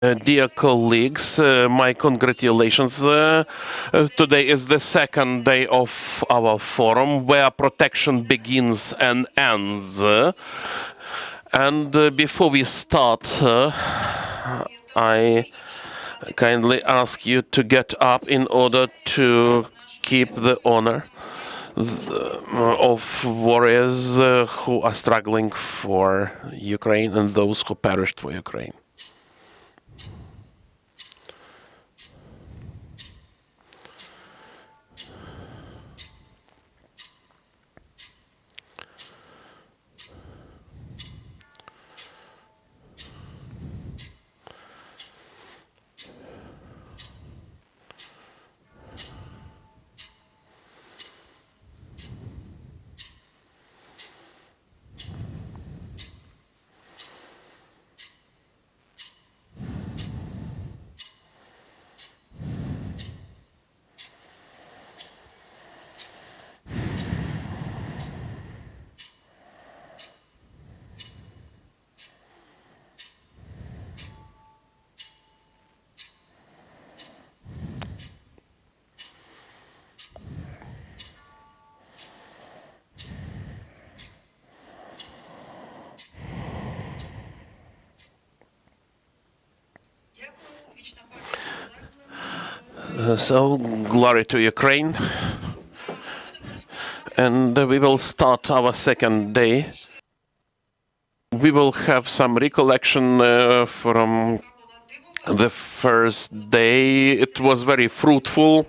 Dear colleagues, my congratulations. Today is the second day of our forum where protection begins and ends. And before we start, I kindly ask you to get up in order to keep the honor of warriors who are struggling for Ukraine and those who perished for Ukraine. So, glory to Ukraine. And we will start our second day. We will have some recollection from the first day. It was very fruitful.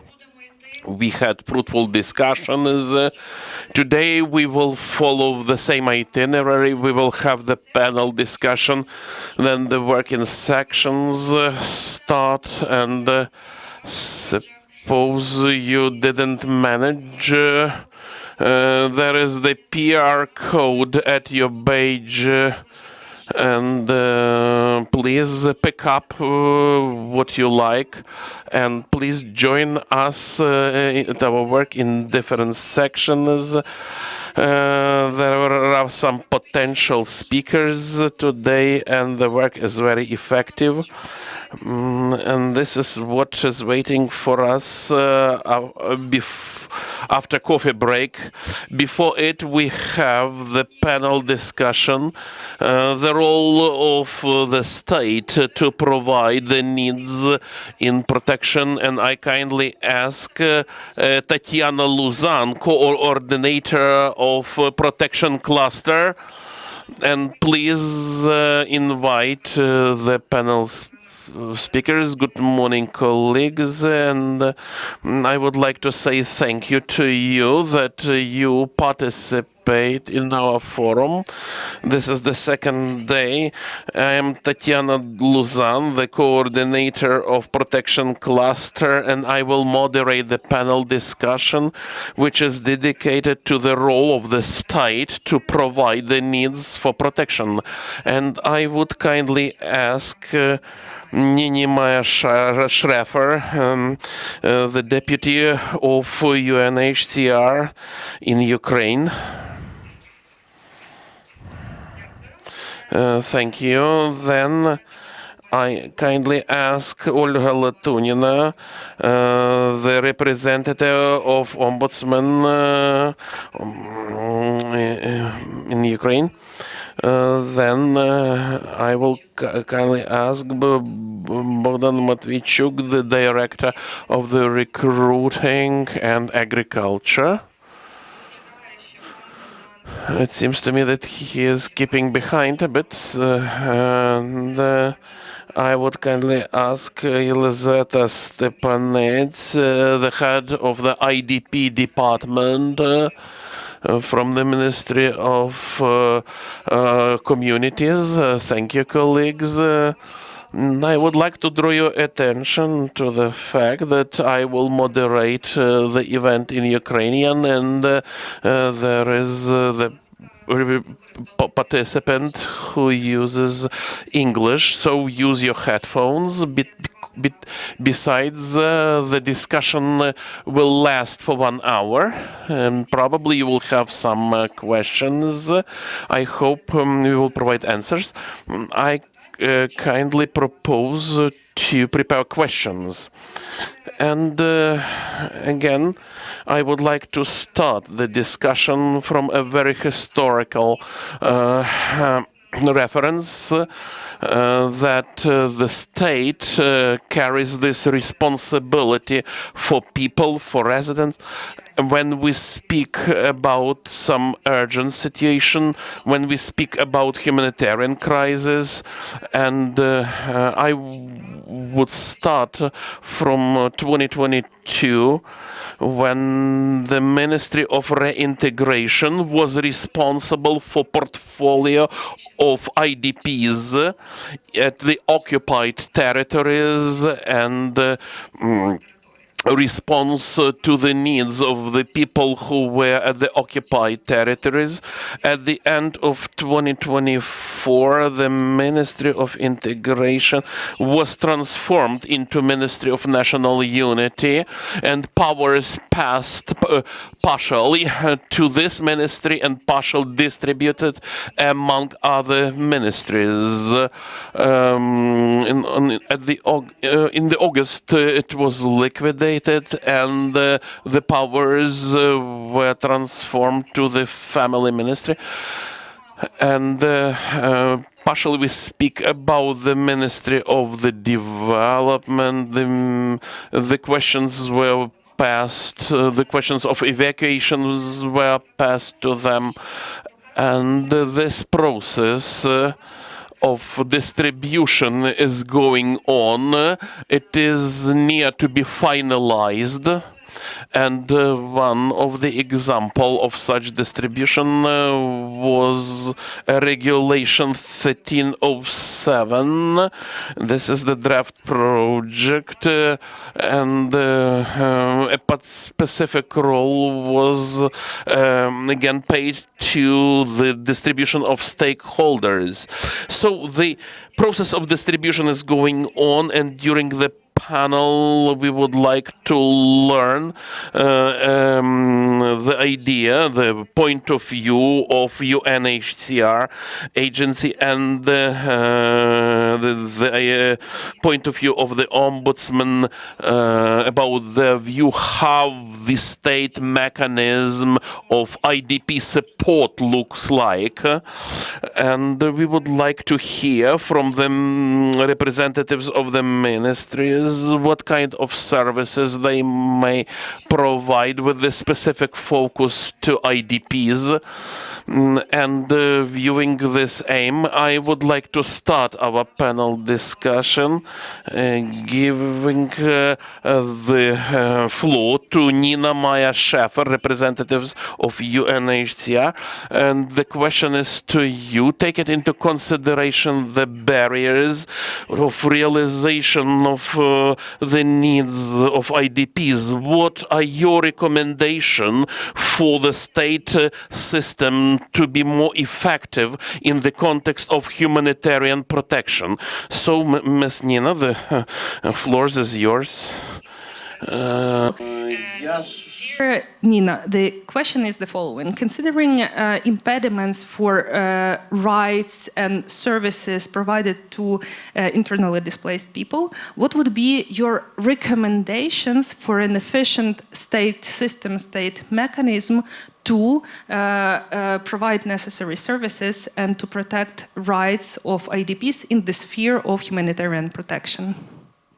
We had fruitful discussions. Today we will follow the same itinerary. We will have the panel discussion, then the working sections start, and suppose you didn't manage. There is the PR code at your badge, and please pick up what you like, and please join us at our work in different sections. There are some potential speakers today, and the work is very effective. And this is what is waiting for us after coffee break. Before it, we have the panel discussion, the role of the state to provide the needs in protection. And I kindly ask Tatiana Luzan, coordinator of protection cluster, and please invite the panel's speakers. Good morning, colleagues, and I would like to say thank you to you that you participate in our forum. This is the second day. I am Tatiana Luzan, the coordinator of Protection Cluster, and I will moderate the panel discussion, which is dedicated to the role of the state to provide the needs for protection. And I would kindly ask Nini Maya Schrefer, the deputy of UNHCR in Ukraine. Thank you. Then I kindly ask Olga Latunina, the representative of Ombudsman in Ukraine. Then I will kindly ask Bogdan Matvichuk, the director of the recruiting and agriculture. It seems to me that he is keeping behind a bit, and I would kindly ask Elizaveta Stepanets, the head of the IDP department from the Ministry of Communities. Thank you, colleagues. I would like to draw your attention to the fact that I will moderate the event in Ukrainian, and there is the participant who uses English, so use your headphones. Besides, the discussion will last for 1 hour, and probably you will have some questions. I hope we will provide answers. I kindly propose to prepare questions. And again, I would like to start the discussion from a very historical reference that the state carries this responsibility for people, for residents. When we speak about some urgent situation, when we speak about humanitarian crisis, and I would start from 2022, when the Ministry of Reintegration was responsible for portfolio of IDPs at the occupied territories and response to the needs of the people who were at the occupied territories. At the end of 2024, the Ministry of Integration was transformed into Ministry of National Unity, and powers passed partially to this ministry and partially distributed among other ministries. In the August, it was liquidated, and the powers were transformed to the family ministry. And partially we speak about the Ministry of the Development. The questions were passed, the questions of evacuations were passed to them. And this process of distribution is going on. It is near to be finalized. And one of the example of such distribution was Regulation 1307. This is the draft project, and a specific role was again paid to the distribution of stakeholders. So the process of distribution is going on, and during the panel, we would like to learn the idea, the point of view of UNHCR agency, and the point of view of the ombudsman about the view how the state mechanism of IDP support looks like. And we would like to hear from the representatives of the ministries what kind of services they may provide with the specific focus to IDPs. And viewing this aim, I would like to start our panel discussion, giving the floor to Nina Maya Schäfer, representatives of UNHCR. And the question is to you. Take it into consideration the barriers of realization of the needs of IDPs. What are your recommendations for the state system to be more effective in the context of humanitarian protection? So, Ms. Nina, the floor is yours. Yes. Dear Nina, the question is the following. Considering impediments for rights and services provided to internally displaced people, what would be your recommendations for an efficient state system, state mechanism to provide necessary services and to protect rights of IDPs in the sphere of humanitarian protection?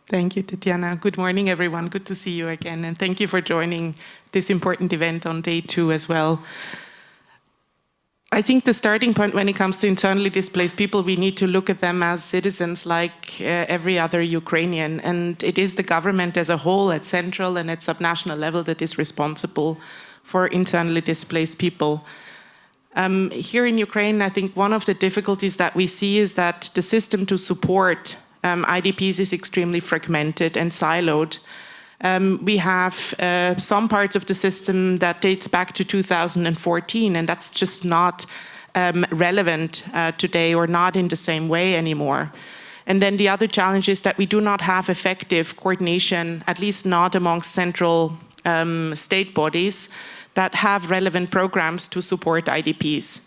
Thank you, Tatiana. Good morning, everyone. Good to see you again. And thank you for joining this important event on day 2 as well. I think the starting point when it comes to internally displaced people, we need to look at them as citizens like every other Ukrainian. And it is the government as a whole at central and at subnational level that is responsible for internally displaced people. Here in Ukraine, I think one of the difficulties that we see is that the system to support IDPs is extremely fragmented and siloed. We have some parts of the system that dates back to 2014, and that's just not relevant today or not in the same way anymore. And then the other challenge is that we do not have effective coordination, at least not amongst central state bodies that have relevant programs to support IDPs.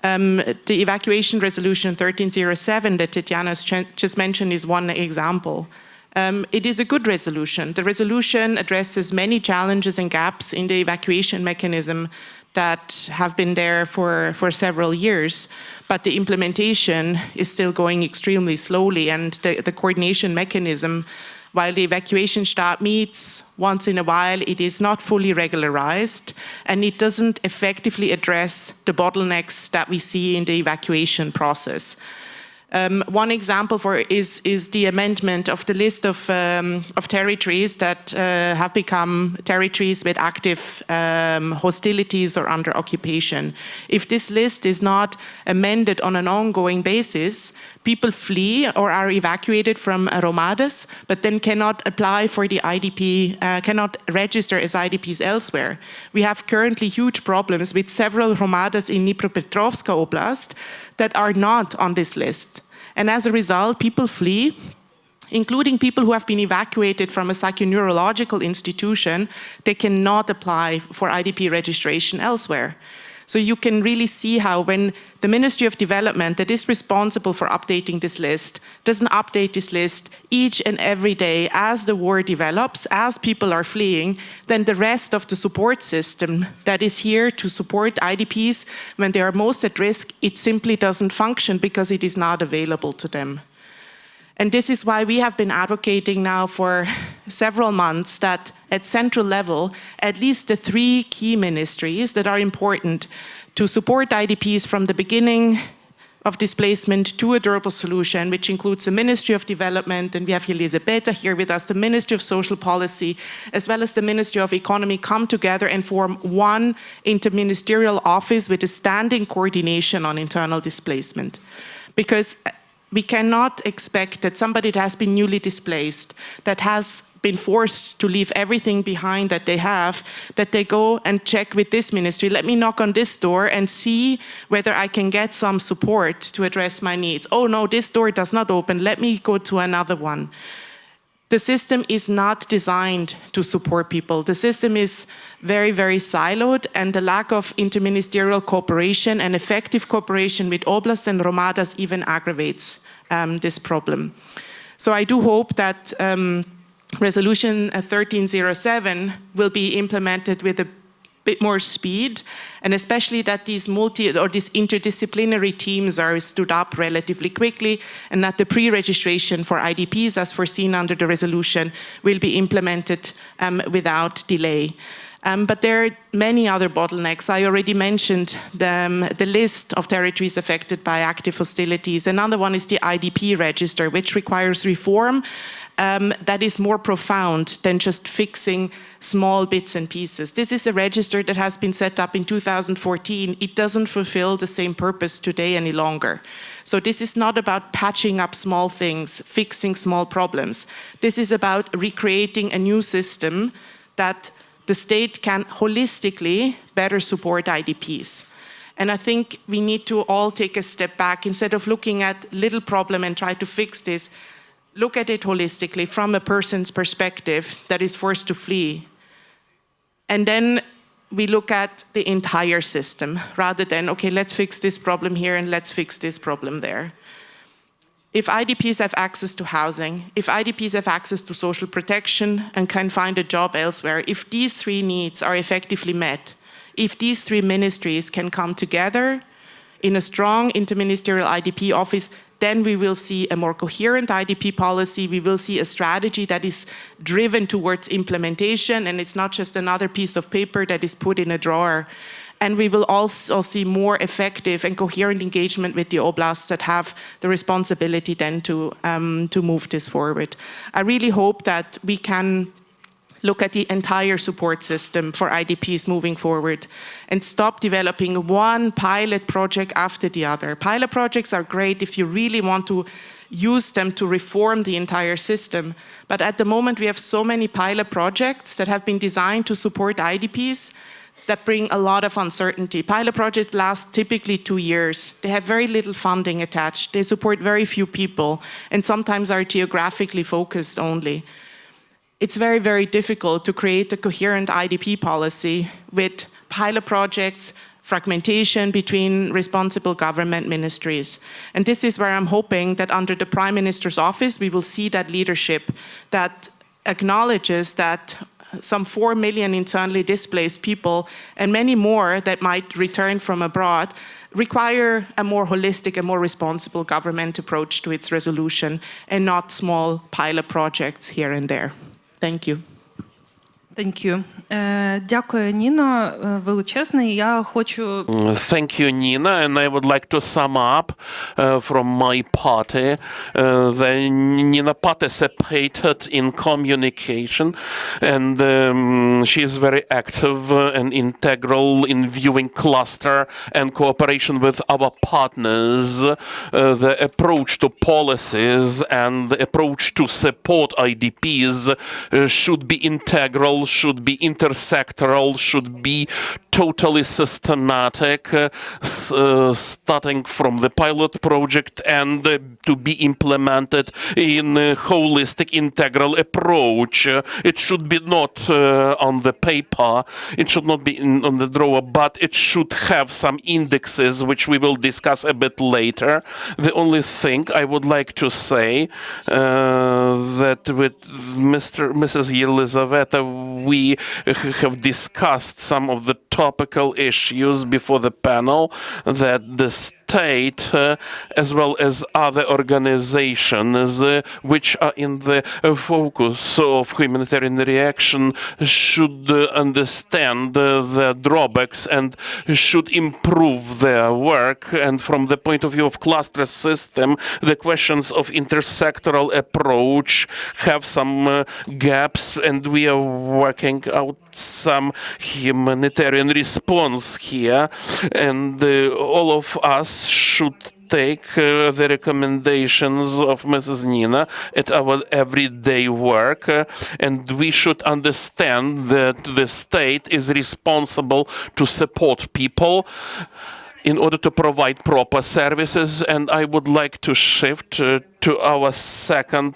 The evacuation resolution 1307 that Tatiana just mentioned is one example. It is a good resolution. The resolution addresses many challenges and gaps in the evacuation mechanism that have been there for several years, but the implementation is still going extremely slowly, and the coordination mechanism, while the evacuation stab meets once in a while, it is not fully regularized, and it doesn't effectively address the bottlenecks that we see in the evacuation process. One example is the amendment of the list of territories that have become territories with active hostilities or under occupation. If this list is not amended on an ongoing basis, people flee or are evacuated from Romadas, but then cannot apply for the IDP, cannot register as IDPs elsewhere. We have currently huge problems with several Romadas in Dnipropetrovsk Oblast that are not on this list. And as a result, people flee, including people who have been evacuated from a psychoneurological institution. They cannot apply for IDP registration elsewhere. So you can really see how when the Ministry of Development that is responsible for updating this list doesn't update this list each and every day as the war develops, as people are fleeing, then the rest of the support system that is here to support IDPs when they are most at risk, it simply doesn't function because it is not available to them. And this is why we have been advocating now for several months that at central level, at least the 3 key ministries that are important to support IDPs from the beginning of displacement to a durable solution, which includes the Ministry of Development, and we have Elisabetta here with us, the Ministry of Social Policy, as well as the Ministry of Economy, come together and form one interministerial office with a standing coordination on internal displacement. Because we cannot expect that somebody that has been newly displaced, that has been forced to leave everything behind that they have, that they go and check with this ministry, let me knock on this door and see whether I can get some support to address my needs. Oh no, this door does not open, let me go to another one. The system is not designed to support people. The system is very, very siloed, and the lack of interministerial cooperation and effective cooperation with oblasts and Romadas even aggravates this problem. So I do hope that Resolution 1307 will be implemented with a bit more speed, and especially that these interdisciplinary teams are stood up relatively quickly, and that the pre-registration for IDPs, as foreseen under the resolution, will be implemented without delay. But there are many other bottlenecks. I already mentioned the list of territories affected by active hostilities. Another one is the IDP register, which requires reform that is more profound than just fixing small bits and pieces. This is a register that has been set up in 2014. It doesn't fulfill the same purpose today any longer. So this is not about patching up small things, fixing small problems. This is about recreating a new system that the state can holistically better support IDPs. And I think we need to all take a step back. Instead of looking at little problem and try to fix this, look at it holistically from a person's perspective that is forced to flee. And then we look at the entire system rather than, okay, let's fix this problem here and let's fix this problem there. If IDPs have access to housing, if IDPs have access to social protection and can find a job elsewhere, if these 3 needs are effectively met, if these 3 ministries can come together in a strong interministerial IDP office, then we will see a more coherent IDP policy. We will see a strategy that is driven towards implementation, and it's not just another piece of paper that is put in a drawer. And we will also see more effective and coherent engagement with the oblasts that have the responsibility then to move this forward. I really hope that we can look at the entire support system for IDPs moving forward and stop developing one pilot project after the other. Pilot projects are great if you really want to use them to reform the entire system. But at the moment, we have so many pilot projects that have been designed to support IDPs that bring a lot of uncertainty. Pilot projects last typically 2 years. They have very little funding attached. They support very few people and sometimes are geographically focused only. It's very, very difficult to create a coherent IDP policy with pilot projects fragmentation between responsible government ministries. And this is where I'm hoping that under the Prime Minister's office, we will see that leadership that acknowledges that some 4 million internally displaced people and many more that might return from abroad require a more holistic and more responsible government approach to its resolution and not small pilot projects here and there. Thank you. Thank you. Дякую, Ніно, величезне. Я хочу... Thank you, Nina, and I would like to sum up from my party. Nina participated in communication, and she is very active and integral in viewing cluster and cooperation with our partners. The approach to policies and the approach to support IDPs should be integral, should be intersectoral, should be totally systematic, starting from the pilot project and to be implemented in a holistic, integral approach. It should be not on the paper, it should not be on the drawer, but it should have some indexes, which we will discuss a bit later. The only thing I would like to say that with Mrs. Yelizaveta, we have discussed some of the topical issues before the panel, that the state, as well as other organizations which are in the focus of humanitarian reaction, should understand the drawbacks and should improve their work. And from the point of view of cluster system, the questions of intersectoral approach have some gaps, and we are working out some humanitarian response here, and all of us should take the recommendations of Mrs. Nina at our everyday work, and we should understand that the state is responsible to support people in order to provide proper services. And I would like to shift to our second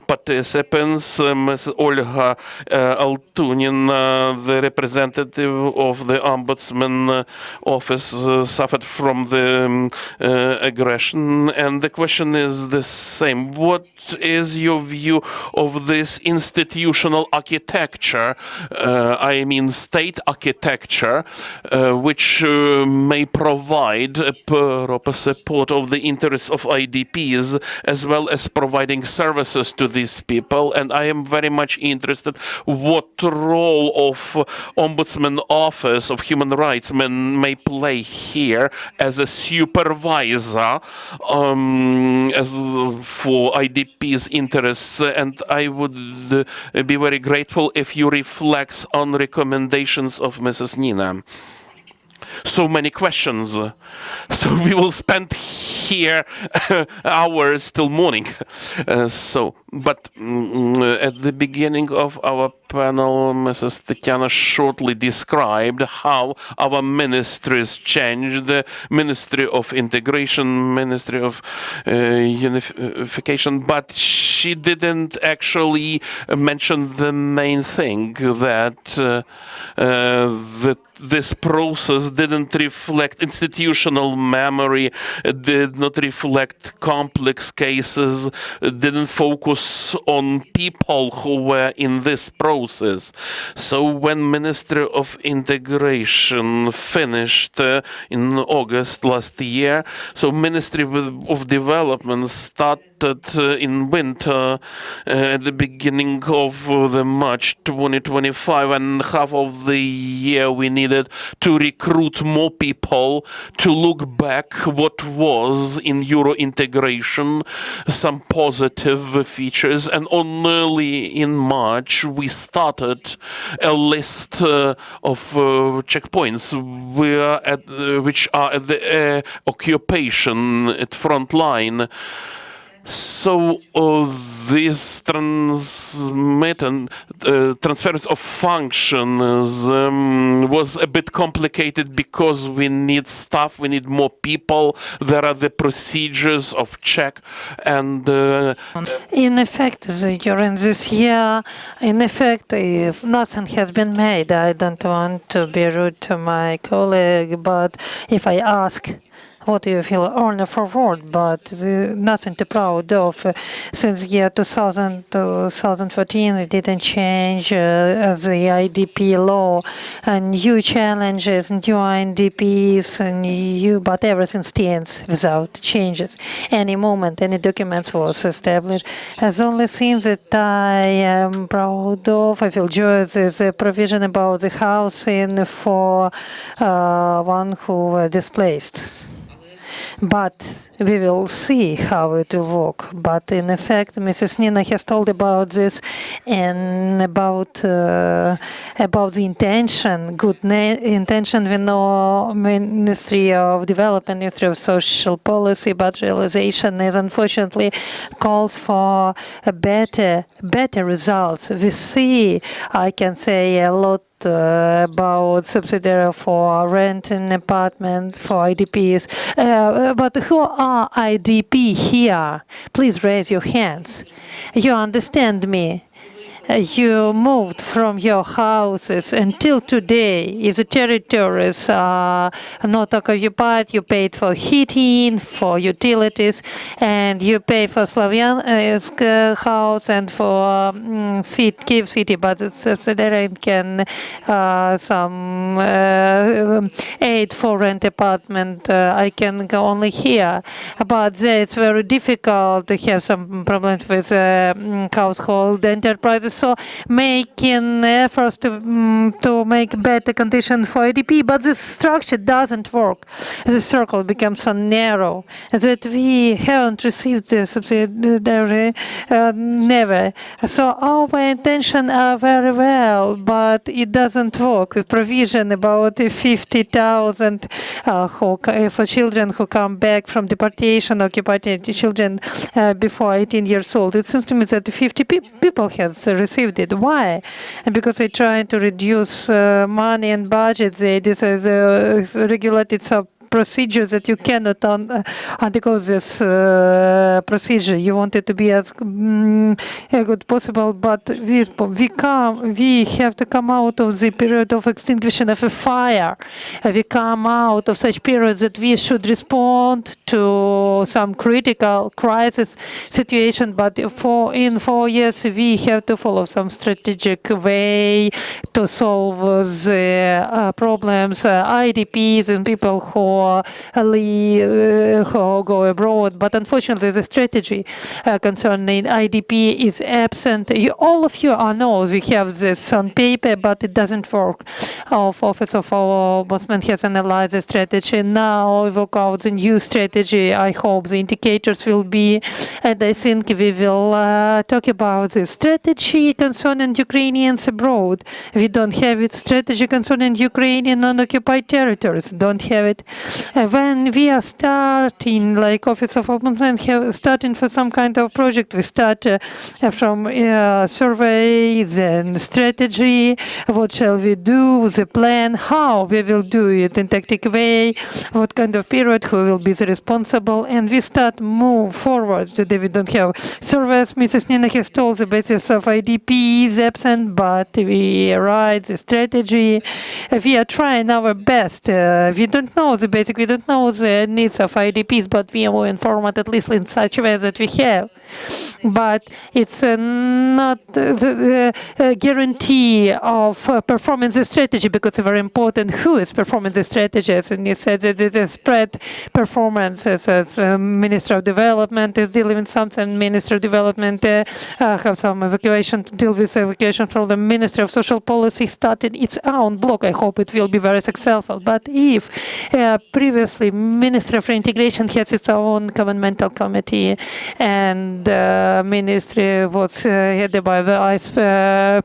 participants, Ms. Olga Altunin, the representative of the Ombudsman Office, suffered from the aggression. And the question is the same. What is your view of this institutional architecture, I mean state architecture, which may provide proper support of the interests of IDPs, as well as providing services to these people? And I am very much interested what role of Ombudsman Office of Human Rights may play here as a supervisor as for IDP's interests. And I would be very grateful if you reflect on recommendations of Mrs. Nina. So many questions, so we will spend here hours till morning. But at the beginning of our panel, Mrs. Tatiana shortly described how our ministries changed: the Ministry of Integration, Ministry of Unification, but she didn't actually mention the main thing, that this process didn't reflect institutional memory, did not reflect complex cases, didn't focus on people who were in this process. So when Ministry of Integration finished in August last year, so Ministry of Development started in winter at the beginning of the March 2025, and half of the year we needed to recruit more people, to look back what was in Euro integration, some positive features, and only in March we started a list of checkpoints which are at the occupation at front line. So this transference of functions was a bit complicated because we need staff, we need more people. There are the procedures of check and in effect, during this year, in effect, if nothing has been made, I don't want to be rude to my colleague, but if I ask what do you feel only forward, but nothing to proud of. Since year 2000 to 2014, it didn't change the IDP law, and new challenges, new IDPs, and but everything stands without changes. Any moment, any documents was established. As the only thing that I am proud of, I feel joyous, is a provision about the housing for one who were displaced. But we will see how it will work. But in effect, Mrs. Nina has told about this and about the intention, good intention. We know Ministry of Development, Ministry of Social Policy, but realization is unfortunately calls for a better results. We see, I can say, a lot about subsidy for renting apartment for IDPs. But who are IDP here? Please raise your hands. You understand me? You moved from your houses until today. If the territories are not occupied, you paid for heating, for utilities, and you pay for Slavyansk house and for Kiev city, but the subsidiary can some aid for rent apartment. I can go only here, but there it's very difficult to have some problems with household enterprises. So making efforts to make better conditions for IDP, but this structure doesn't work. The circle becomes so narrow that we haven't received the subsidiary never. So our intentions are very well, but it doesn't work. With provision about 50,000 for children who come back from deportation, occupied children before 18 years old. It seems to me that 50 people has received it. Why? Because they try to reduce money and budget. They regulated some procedures that you cannot undergo this procedure. You want it to be as good possible, but we have to come out of the period of extinguishing of a fire. We come out of such periods that we should respond to some critical crisis situation, but in 4 years we have to follow some strategic way to solve the problems. IDPs and people who go abroad, but unfortunately the strategy concerning IDP is absent. All of you know we have this on paper, but it doesn't work. Our Office of Ombudsman has analyzed the strategy. Now we will go out the new strategy. I hope the indicators will be, and I think we will talk about the strategy concerning Ukrainians abroad. We don't have it. Strategy concerning Ukrainian non-occupied territories. Don't have it. When we are starting, like Office of Ombudsman, starting for some kind of project, we start from survey, then strategy, what shall we do, the plan, how we will do it in tactical way, what kind of period, who will be the responsible, and we start move forward. Today we don't have surveys. Mrs. Nina has told the basis of IDP is absent, but we write the strategy. We are trying our best. We don't know the basic, we don't know the needs of IDPs, but we are informed at least in such a way that we have. But it's not the guarantee of performing the strategy, because it's very important who is performing the strategies. And you said that it is spread performance as Minister of Development is dealing with something. Minister of Development have some evacuation to deal with evacuation from the Ministry of Social Policy started its own block. I hope it will be very successful. But if previously Ministry for Integration has its own governmental committee, and and ministry was headed by the vice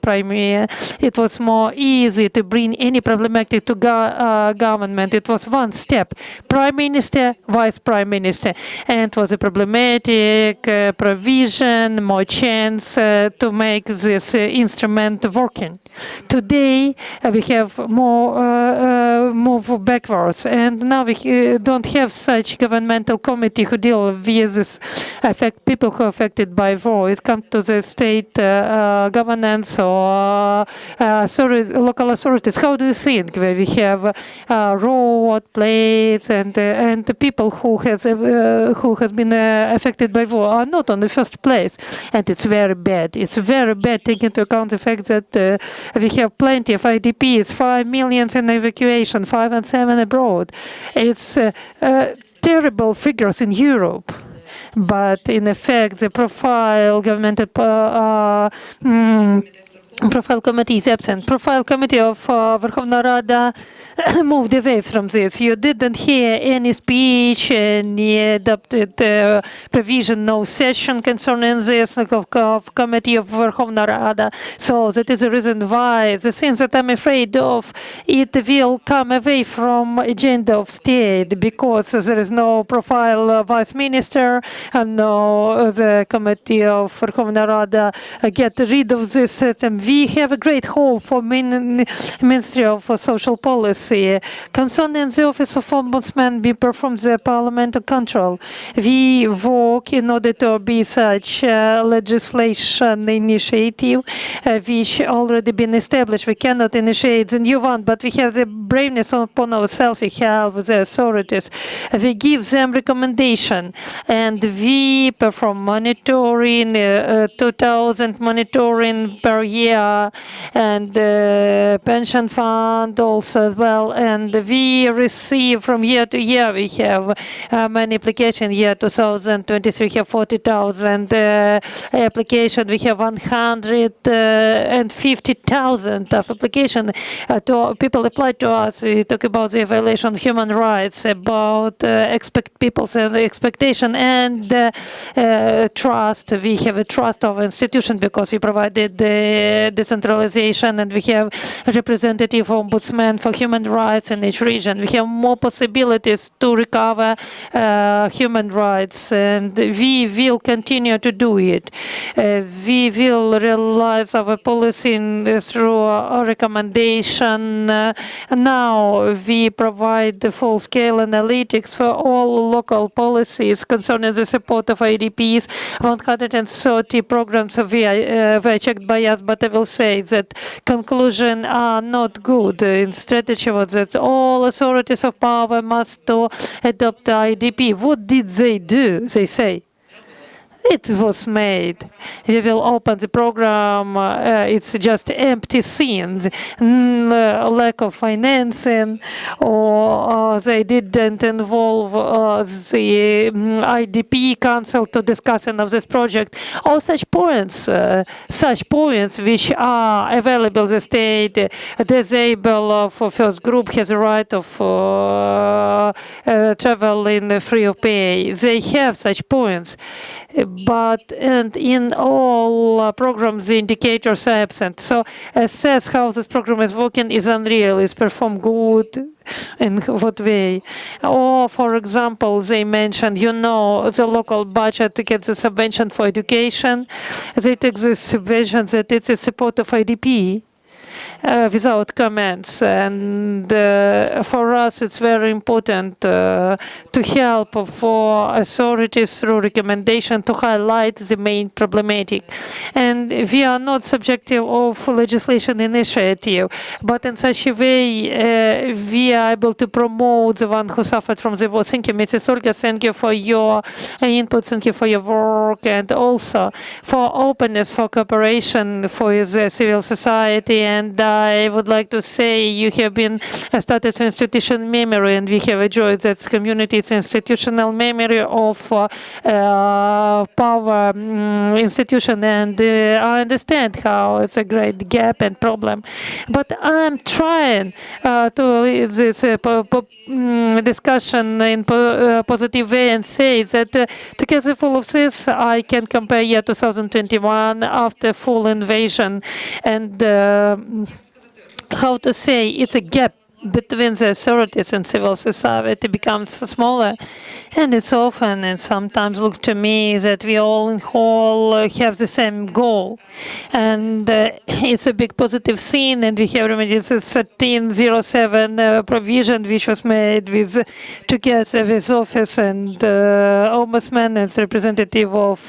premier. It was more easy to bring any problematic to government. It was one step: prime minister, vice prime minister, and it was a problematic provision, more chance to make this instrument working. Today we have more move backwards, and now we don't have such governmental committee who deal with this people who are affected by war. It comes to the state governance or local authorities. How do you think where we have road, plates, and the people who has been affected by war are not on the first place, and it's very bad. It's very bad taking into account the fact that we have plenty of IDPs, 5 million in evacuation, 5 and 7 abroad. It's terrible figures in Europe. But in effect, the profile governmental Profile committee is absent. Profile committee of Verkhovna Rada moved away from this. You didn't hear any speech, any adopted provision, no session concerning this of committee of Verkhovna Rada. So that is the reason why the things that I'm afraid of, it will come away from agenda of state, because there is no profile vice minister, and no the committee of Verkhovna Rada get rid of this system. We have a great hope for Ministry of Social Policy. Concerning the Office of Ombudsman, we perform the parliamentary control. We work in order to be such legislation initiative which already been established. We cannot initiate the new one, but we have the braveness upon ourselves. We have the authorities. We give them recommendation, and we perform monitoring, 2,000 monitoring per year, and pension fund also as well. And we receive from year to year, we have many applications. Year 2023, we have 40,000 applications. We have 150,000 of applications. People apply to us. We talk about the violation of human rights, about people's expectation and trust. We have a trust of institution because we provided the decentralization, and we have representative ombudsman for human rights in each region. We have more possibilities to recover human rights, and we will continue to do it. We will realize our policy through a recommendation. Now we provide the full-scale analytics for all local policies concerning the support of IDPs. 130 programs were checked by us, but I will say that conclusions are not good. In strategy was that all authorities of power must adopt IDP. What did they do? They say it was made. We will open the program. It's just empty scene, lack of financing, or they didn't involve the IDP council to discussion of this project. All such points which are available. The state disabled for first group has a right of travel in free of pay. They have such points. But in all programs, the indicators are absent. So assess how this program is working is unreal. Is performed good? In what way? Or, for example, they mentioned, the local budget gets a subvention for education. They take this subvention that it's a support of IDP. Without comments, and for us it's very important to help for authorities through recommendation to highlight the main problematic. And we are not subjective of legislation initiative, but in such a way we are able to promote the one who suffered from the war. Thank you, Mrs. Olga. Thank you for your input. Thank you for your work, and also for openness, for cooperation, for the civil society and and I would like to say you have been started institution memory, and we have enjoyed that community's institutional memory of power institution, and I understand how it's a great gap and problem. But I'm trying to lead this discussion in positive way and say that together with all of this, I can compare year 2021 after full invasion, and how to say, it's a gap between the authorities and civil society becomes smaller, and it's often and sometimes look to me that we all in whole have the same goal, and it's a big positive scene, and we have remedies 1307 provision which was made with together with office and ombudsman as representative of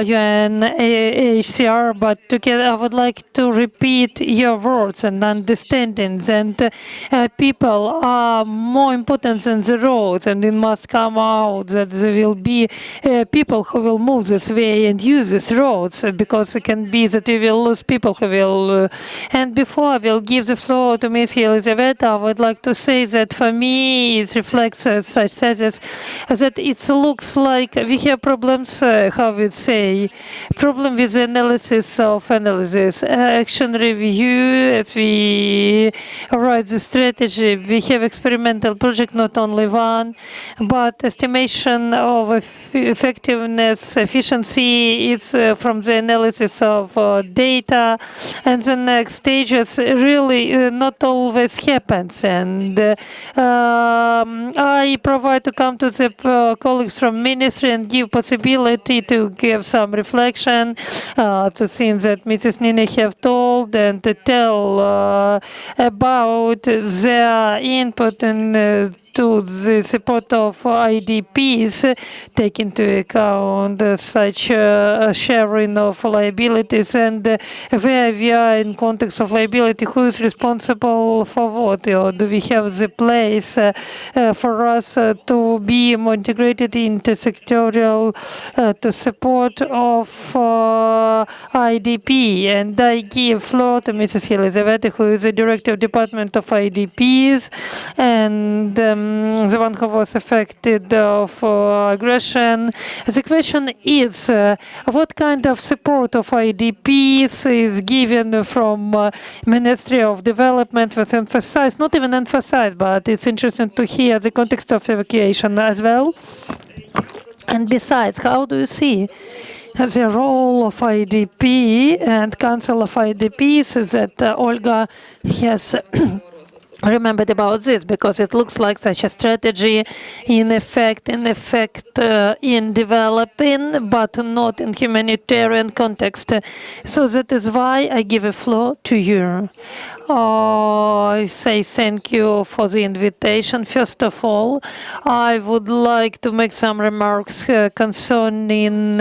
UNHCR, but together I would like to repeat your words and understanding, and people are more important than the roads, and it must come out that there will be people who will move this way and use these roads, because it can be that we will lose people who will. And before I will give the floor to Ms. Elizaveta, I would like to say that for me it reflects such thesis that it looks like we have problems, how we say, problem with analysis of analysis, action review, as we write the strategy. We have experimental project, not only one, but estimation of effectiveness, efficiency. It's from the analysis of data, and the next stages really not always happens. And I provide to come to the colleagues from ministry and give possibility to give some reflection to things that Mrs. Nina have told, and to tell about their input and to the support of IDPs, take into account such sharing of liabilities, and where we are in context of liability, who is responsible for what, or do we have the place for us to be more integrated into sectorial to support of IDP. And I give floor to Mrs. Elizaveta, who is the Director of Department of IDPs, and the one who was affected of aggression. The question is, what kind of support of IDPs is given from Ministry of Development, with emphasized, not even emphasized, but it's interesting to hear the context of evacuation as well. And besides, how do you see the role of IDP and Council of IDPs that Olga has remembered about this, because it looks like such a strategy in effect in developing, but not in humanitarian context. So that is why I give a floor to you. I say thank you for the invitation. First of all, I would like to make some remarks concerning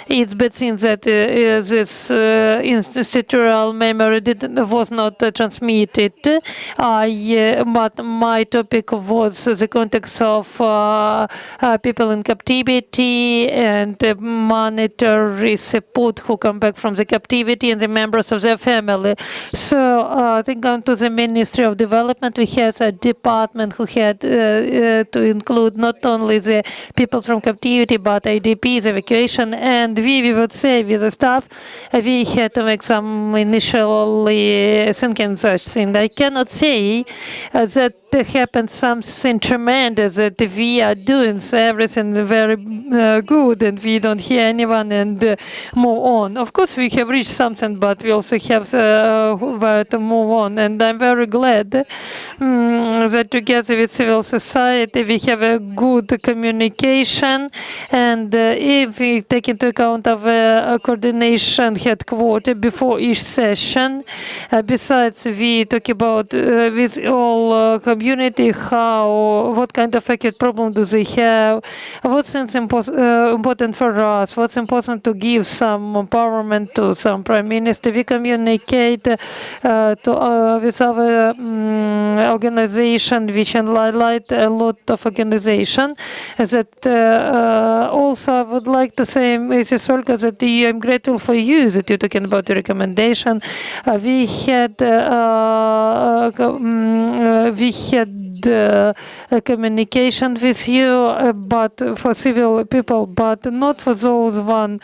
it's bad thing that this institutional memory was not transmitted. But my topic was the context of people in captivity and monetary support who come back from the captivity and the members of their family. So I think on to the Ministry of Development, we had a department who had to include not only the people from captivity, but IDPs, evacuation, and we would say with the staff, we had to make some initially thinking such thing. I cannot say that there happened something tremendous, that we are doing everything very good and we don't hear anyone and move on. Of course, we have reached something, but we also have to move on. And I'm very glad that together with civil society, we have a good communication. And if we take into account of a coordination headquarters before each session, besides we talk about with all community community, what kind of acute problem do they have, what's important for us, what's important to give some empowerment to some prime minister. We communicate with our organization, which highlight a lot of organization. That also I would like to say, Mrs. Olga, that I'm grateful for you that you're talking about the recommendation. We had a communication with you, but for civil people, but not for those who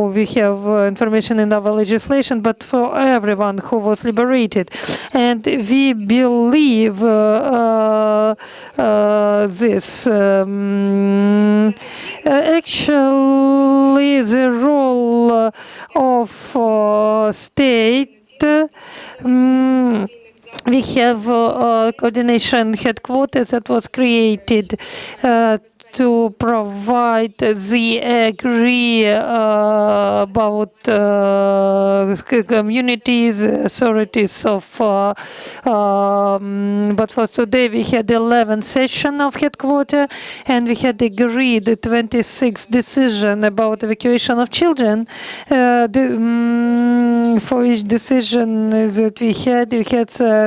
we have information in our legislation, but for everyone who was liberated. And we believe this. Actually, the role of state. We have coordination headquarters that was created to provide the agree about communities, authorities of. But for today we had 11 session of headquarters, and we had agreed the 26 decision about evacuation of children. For each decision that we had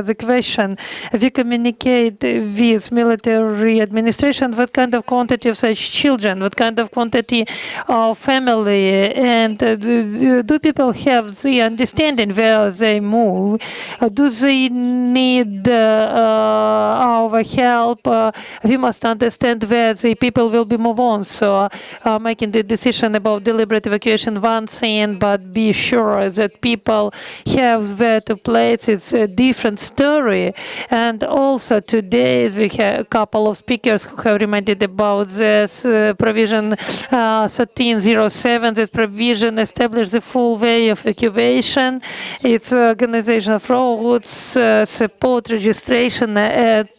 the question. We communicate with military administration what kind of quantity of such children, what kind of quantity of family, and do people have the understanding where they move? Do they need our help? We must understand where the people will be moved on. So making the decision about deliberate evacuation one thing, but be sure that people have where to place. It's a different story. And also today we have a couple of speakers who have reminded about this provision 1307. This provision establishes the full way of evacuation. It's organization of roads, support, registration,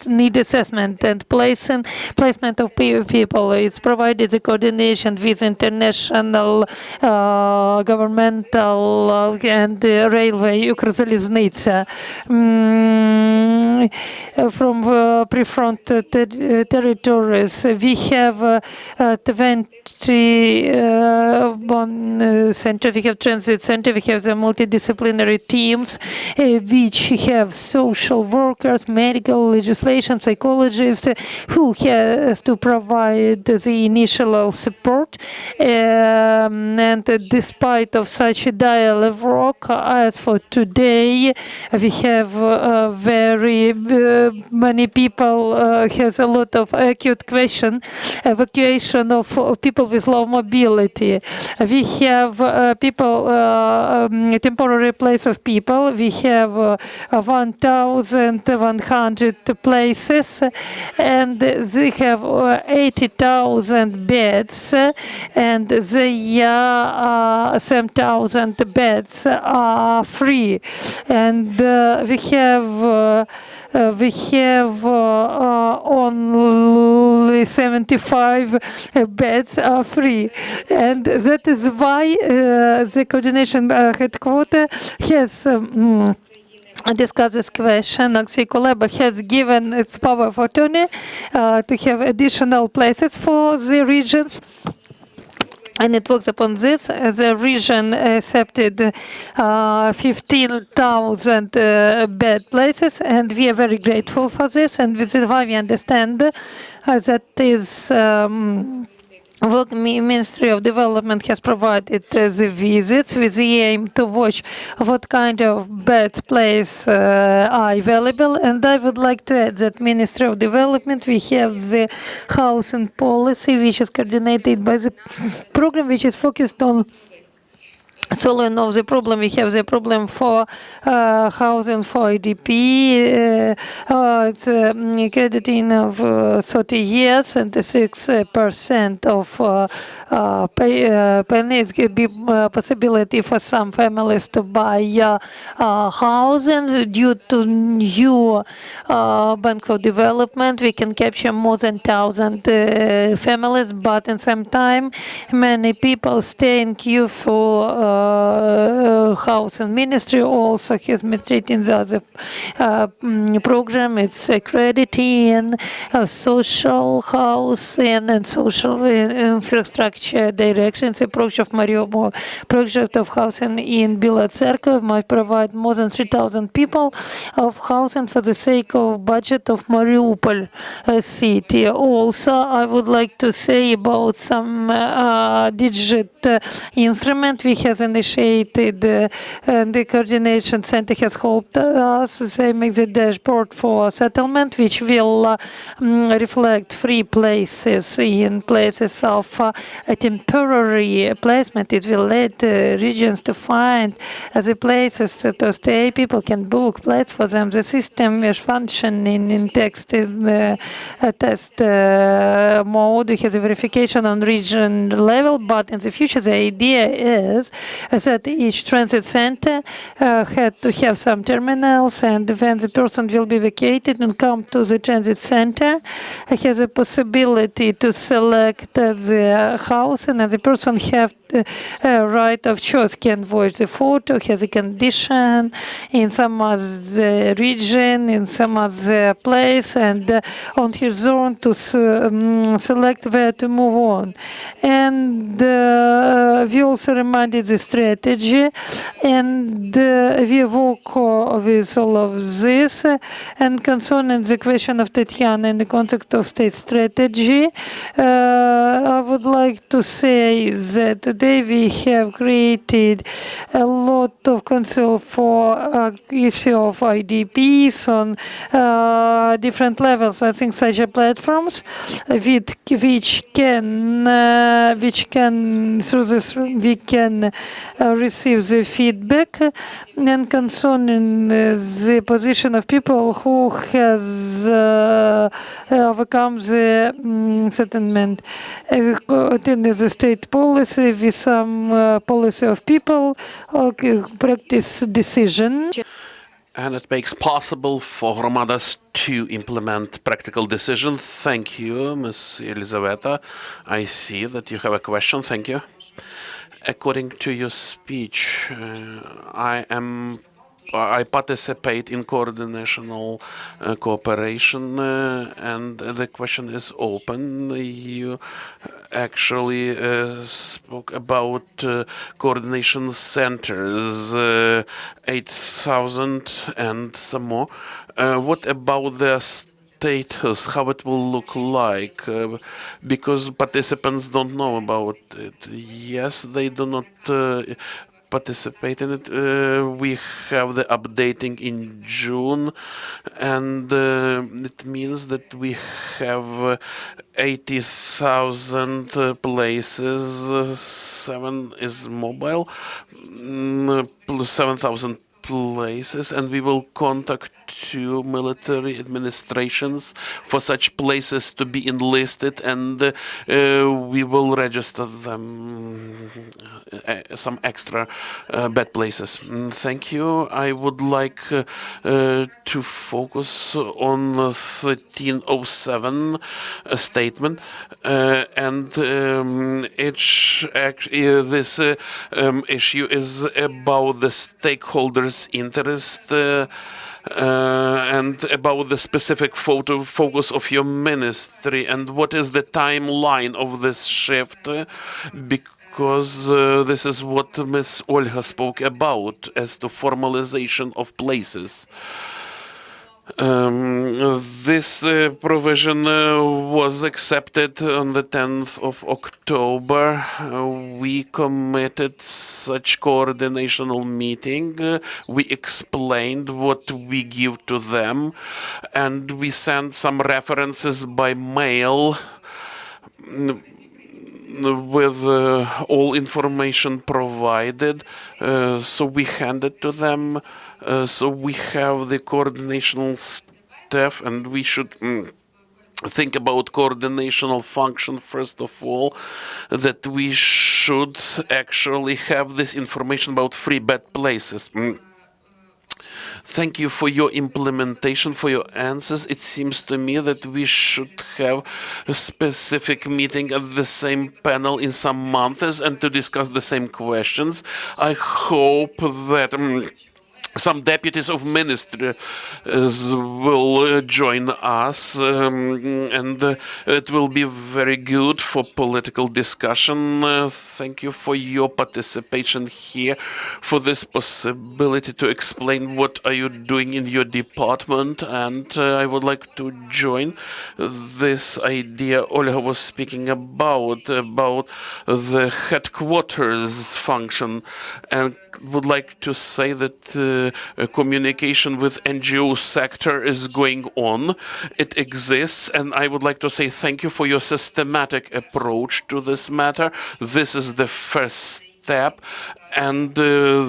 need assessment, and placement of people. It's provided the coordination with international, governmental, and railway, Ukrzaliznica. From pre-front territories, we have 21 center. We have transit center. We have the multidisciplinary teams, which have social workers, medical, legislation, psychologists, who has to provide the initial support. And despite of such a dialogue, as for today, we have very many people has a lot of acute question, evacuation of people with low mobility. We have people, temporary place of people. We have 1,100 places, and they have 80,000 beds, and the 7,000 beds are free. And we have only 75 beds are free, and that is why the coordination headquarters has discuss this question. Alexei Kuleba has given its power of attorney to have additional places for the regions. And it works upon this. The region accepted 15,000 bed places, and we are very grateful for this. And this is why we understand that is Ministry of Development has provided the visits with the aim to watch what kind of bed place are available. And I would like to add that Ministry of Development, we have the housing policy, which is coordinated by the program, which is focused on solving of the problem. We have the problem for housing for IDP. It's crediting of 30 years, and 6% of pennies give be possibility for some families to buy housing. Due to new Bank of Development, we can capture more than 1,000 families, but in some time, many people stay in queue for housing ministry also has been treating the other program. It's accrediting social housing and social infrastructure directions. Approach of Mariupol project of housing in Bila Tserkov might provide more than 3,000 people of housing for the sake of budget of Mariupol city. Also, I would like to say about some digit instrument we have initiated. The coordination center has helped us. They make the dashboard for settlement, which will reflect free places in places of temporary placement. It will let regions to find the places to stay. People can book flats for them. The system is functioning in text in test mode. We have the verification on region level, but in the future the idea is that each transit center had to have some terminals, and when the person will be vacated and come to the transit center, has a possibility to select the house, and the person have the right of choice, can voice the photo, has a condition in some other region, in some other place, and on his own to select where to move on. And we also reminded the strategy, and we work with all of this. And concerning the question of Tatiana in the context of state strategy, I would like to say that today we have created a lot of council for issue of IDPs on different levels. I think such a platforms which can through this we can receive the feedback, and concerning the position of people who has overcome the settlement in the state policy with some policy of people practice decision. And it makes possible for Hromadas to implement practical decisions. Thank you, Ms. Elizaveta. I see that you have a question. Thank you. According to your speech, I participate in coordinational cooperation, and the question is open. You actually spoke about coordination centers, 8,000 and some more. What about the status, how it will look like, because participants don't know about it. Yes, they do not participate in it. We have the updating in June, and it means that we have 80,000 places. 7 is mobile, plus 7,000 places, and we will contact two military administrations for such places to be enlisted, and we will register them some extra bed places. Thank you. I would like to focus on 1307 statement, and this issue is about the stakeholders' interest and about the specific focus of your ministry, and what is the timeline of this shift, because this is what Ms. Olga spoke about as to formalization of places. This provision was accepted on the 10th of October. We committed such coordinational meeting. We explained what we give to them, and we sent some references by mail with all information provided. So we handed to them. So we have the coordinational staff, and we should think about coordinational function first of all, that we should actually have this information about free bed places. Thank you for your implementation, for your answers. It seems to me that we should have a specific meeting at the same panel in some months and to discuss the same questions. I hope that some deputies of ministries will join us, and it will be very good for political discussion. Thank you for your participation here, for this possibility to explain what are you doing in your department, and I would like to join this idea Olga was speaking about the headquarters function, and would like to say that communication with NGO sector is going on. It exists, and I would like to say thank you for your systematic approach to this matter. This is the first step, and the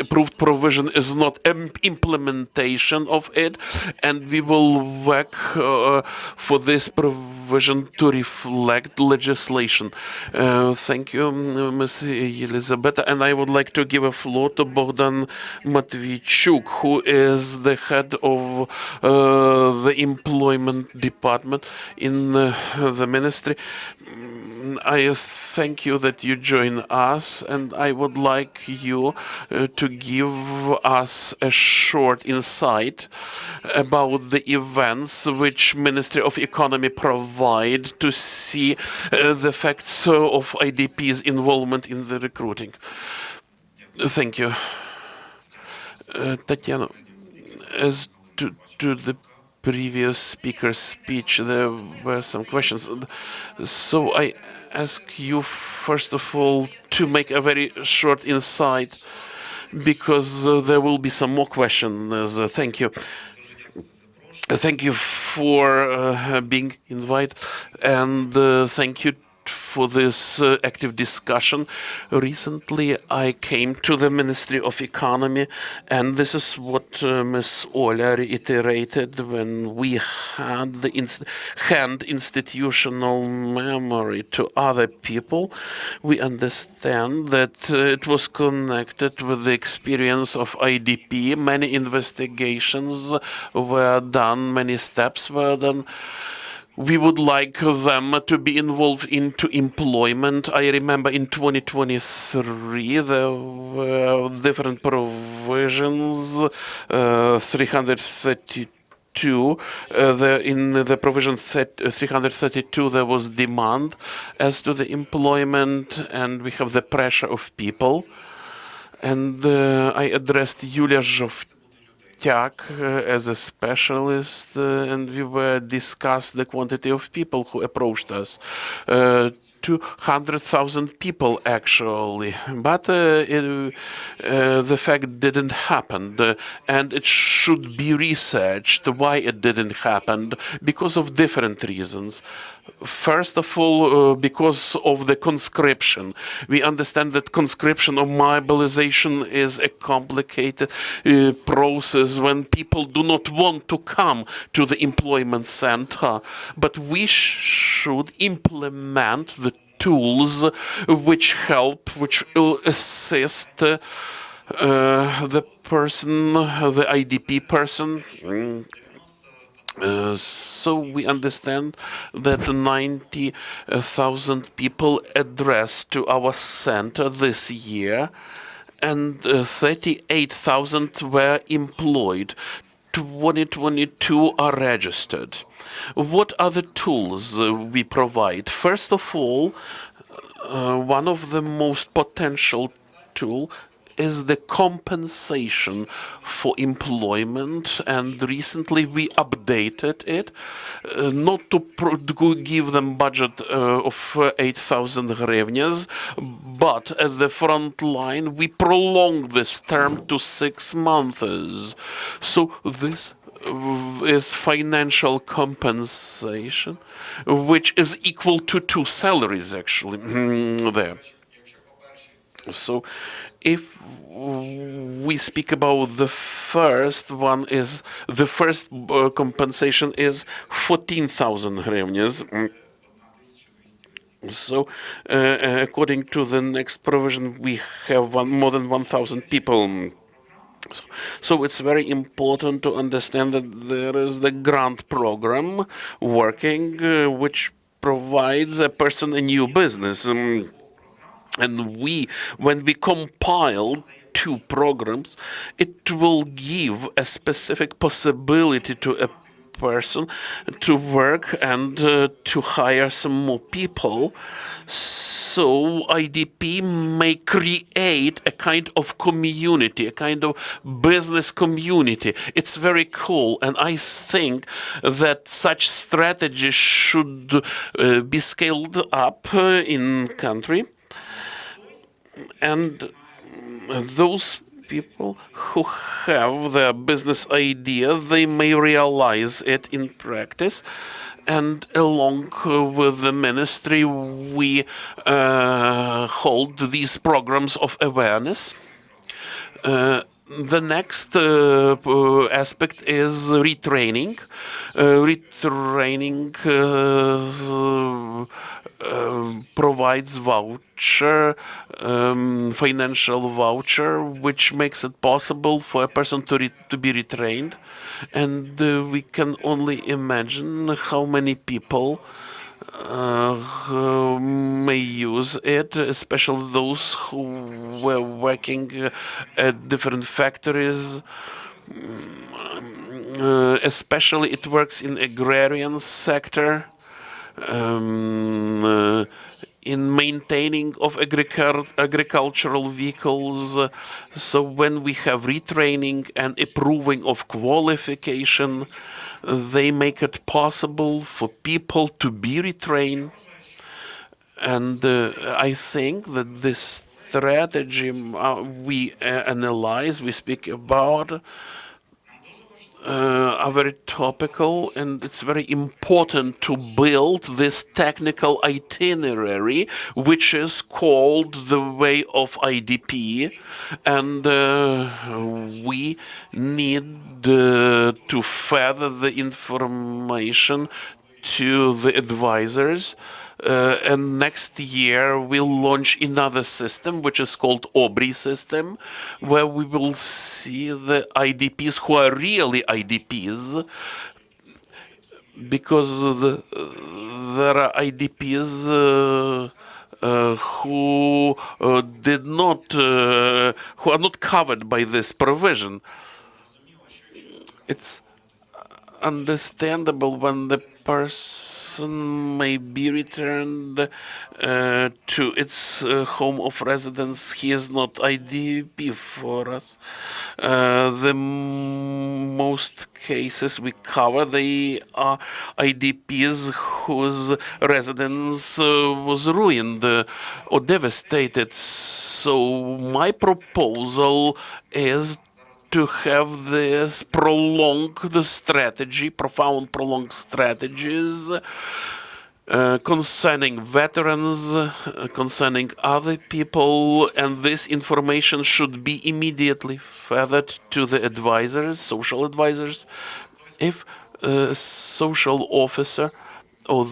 approved provision is not implementation of it, and we will work for this provision to reflect legislation. Thank you, Ms. Elizabeth, and I would like to give a floor to Bogdan Matvichuk, who is the head of the employment department in the ministry. I thank you that you join us, and I would like you to give us a short insight about the events which Ministry of Economy provide to see the effects of IDP's involvement in the recruiting. Thank you. Tatiana, as to the previous speaker's speech, there were some questions. So I ask you, first of all, to make a very short insight, because there will be some more questions. Thank you. Thank you for being invited, and thank you for this active discussion. Recently, I came to the Ministry of Economy, and this is what Ms. Ola reiterated when we had the hand institutional memory to other people. We understand that it was connected with the experience of IDP. Many investigations were done, many steps were done. We would like them to be involved into employment. I remember in 2023 there were different provisions, 332. In the provision 332 there was demand as to the employment, and we have the pressure of people. And I addressed Yulia as a specialist, and we were discussed the quantity of people who approached us. 200,000 people actually, but the fact didn't happen, and it should be researched why it didn't happen, because of different reasons. First of all, because of the conscription. We understand that conscription or mobilization is a complicated process when people do not want to come to the employment center, but we should implement the tools which help, which will assist the person, the IDP person. So we understand that 90,000 people addressed to our center this year, and 38,000 were employed. 2022 are registered. What are the tools we provide? First of all, one of the most potential tools is the compensation for employment, and recently we updated it, not to give them budget of 8,000 hryvnias, but at the front line we prolonged this term to 6 months. So this is financial compensation, which is equal to 2 salaries actually there. So if we speak about the first one, is the first compensation is 14,000 hryvnias. So according to the next provision, we have more than 1,000 people So it's very important to understand that there is the grant program working, which provides a person a new business. And when we compile two programs, it will give a specific possibility to a person to work and to hire some more people. So IDP may create a kind of community, a kind of business community. It's very cool, and I think that such strategies should be scaled up in country. And those people who have their business idea, they may realize it in practice. And along with the ministry, we hold these programs of awareness. The next aspect is retraining. Retraining provides financial voucher, which makes it possible for a person to be retrained. And we can only imagine how many people may use it, especially those who were working at different factories. Especially it works in agrarian sector, in maintaining of agricultural vehicles. So when we have retraining and improving of qualification, they make it possible for people to be retrained. And I think that this strategy we analyze, we speak about, are very topical, and it's very important to build this technical itinerary, which is called the way of IDP, and we need to further the information to the advisors. And next year we'll launch another system, which is called OBRI system, where we will see the IDPs who are really IDPs, because there are IDPs who who are not covered by this provision. It's understandable when the person may be returned to its home of residence. He is not IDP for us. The most cases we cover, they are IDPs whose residence was ruined or devastated. So my proposal is to have this prolonged strategy, profound prolonged strategies concerning veterans, concerning other people, and this information should be immediately furthered to the advisors, social advisors. If a social officer or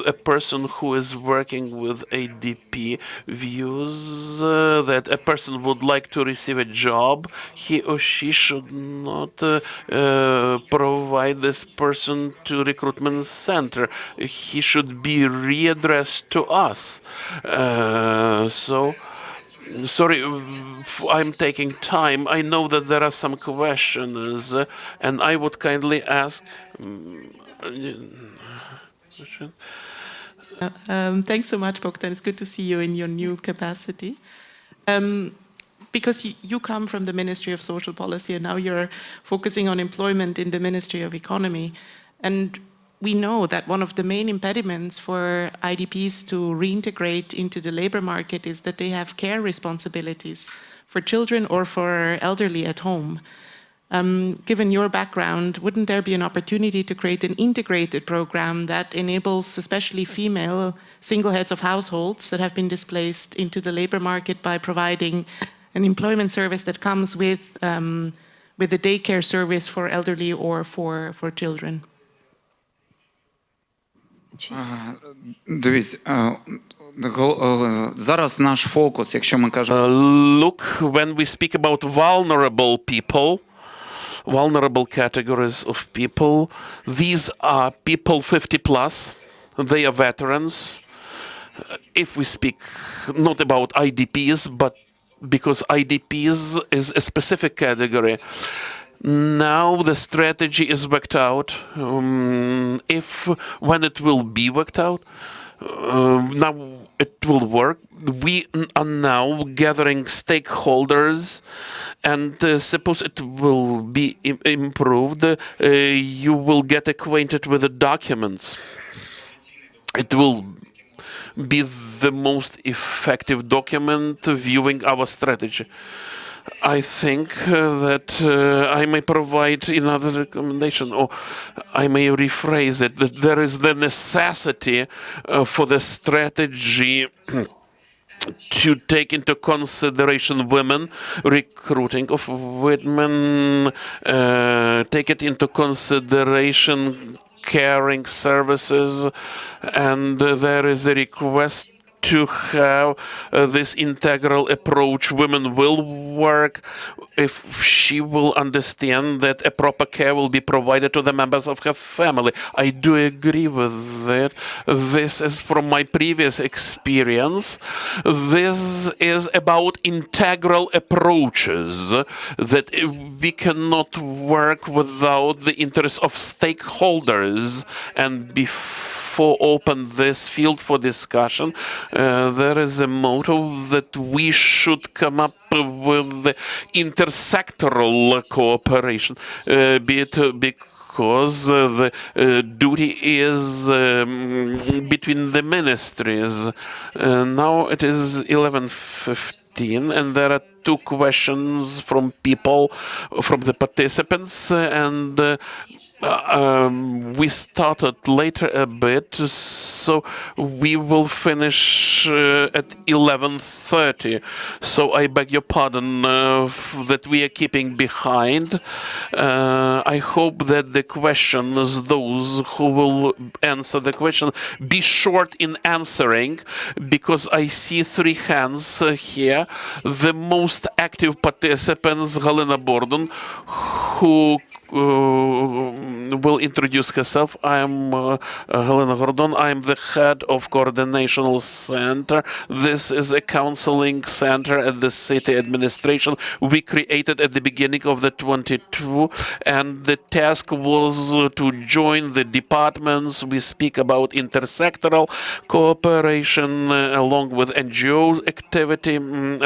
a person who is working with ADP views that a person would like to receive a job, he or she should not provide this person to recruitment center. He should be readdressed to us. Sorry, I'm taking time. I know that there are some questions, and I would kindly ask. Thanks so much, Bogdan. It's good to see you in your new capacity. Because you come from the Ministry of Social Policy and now you're focusing on employment in the Ministry of Economy. And we know that one of the main impediments for IDPs to reintegrate into the labor market is that they have care responsibilities for children or for elderly at home. Given your background, wouldn't there be an opportunity to create an integrated program that enables especially female single heads of households that have been displaced into the labor market by providing an employment service that comes with a daycare service for elderly or for children? Дивіться, зараз наш фокус, якщо ми кажемо Look, when we speak about vulnerable categories of people, these are people 50 plus, they are veterans. If we speak not about IDPs, but because IDPs is a specific category. Now the strategy is worked out. When it will be worked out, now it will work. We are now gathering stakeholders, and suppose it will be improved, you will get acquainted with the documents. It will be the most effective document viewing our strategy. I think that I may provide another recommendation, or I may rephrase it, that there is the necessity for the strategy to take into consideration women, recruiting of women, take it into consideration caring services, and there is a request to have this integral approach. Women will work if she will understand that a proper care will be provided to the members of her family. I do agree with it. This is from my previous experience. This is about integral approaches, that we cannot work without the interest of stakeholders. And before open this field for discussion, there is a motto that we should come up with the intersectoral cooperation, be it because the duty is between the ministries. Now it is 11:15, and there are two questions from people, from the participants, and we started later a bit, so we will finish at 11:30. So I beg your pardon that we are keeping behind. I hope that the questions, those who will answer the question, be short in answering, because I see three hands here. The most active participants, Galina Bordon, who will introduce herself. I am Helena Gordon. I am the head of Coordinational Center. This is a counseling center at the city administration. We created at the beginning of the 22, and the task was to join the departments. We speak about intersectoral cooperation along with NGO activity,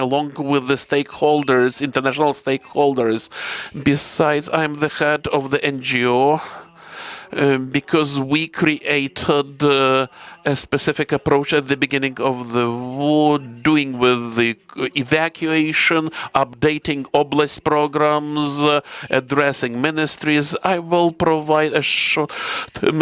along with the stakeholders, international stakeholders. Besides, I am the head of the NGO because we created a specific approach at the beginning of the war, doing with the evacuation, updating oblast programs, addressing ministries. I will provide a short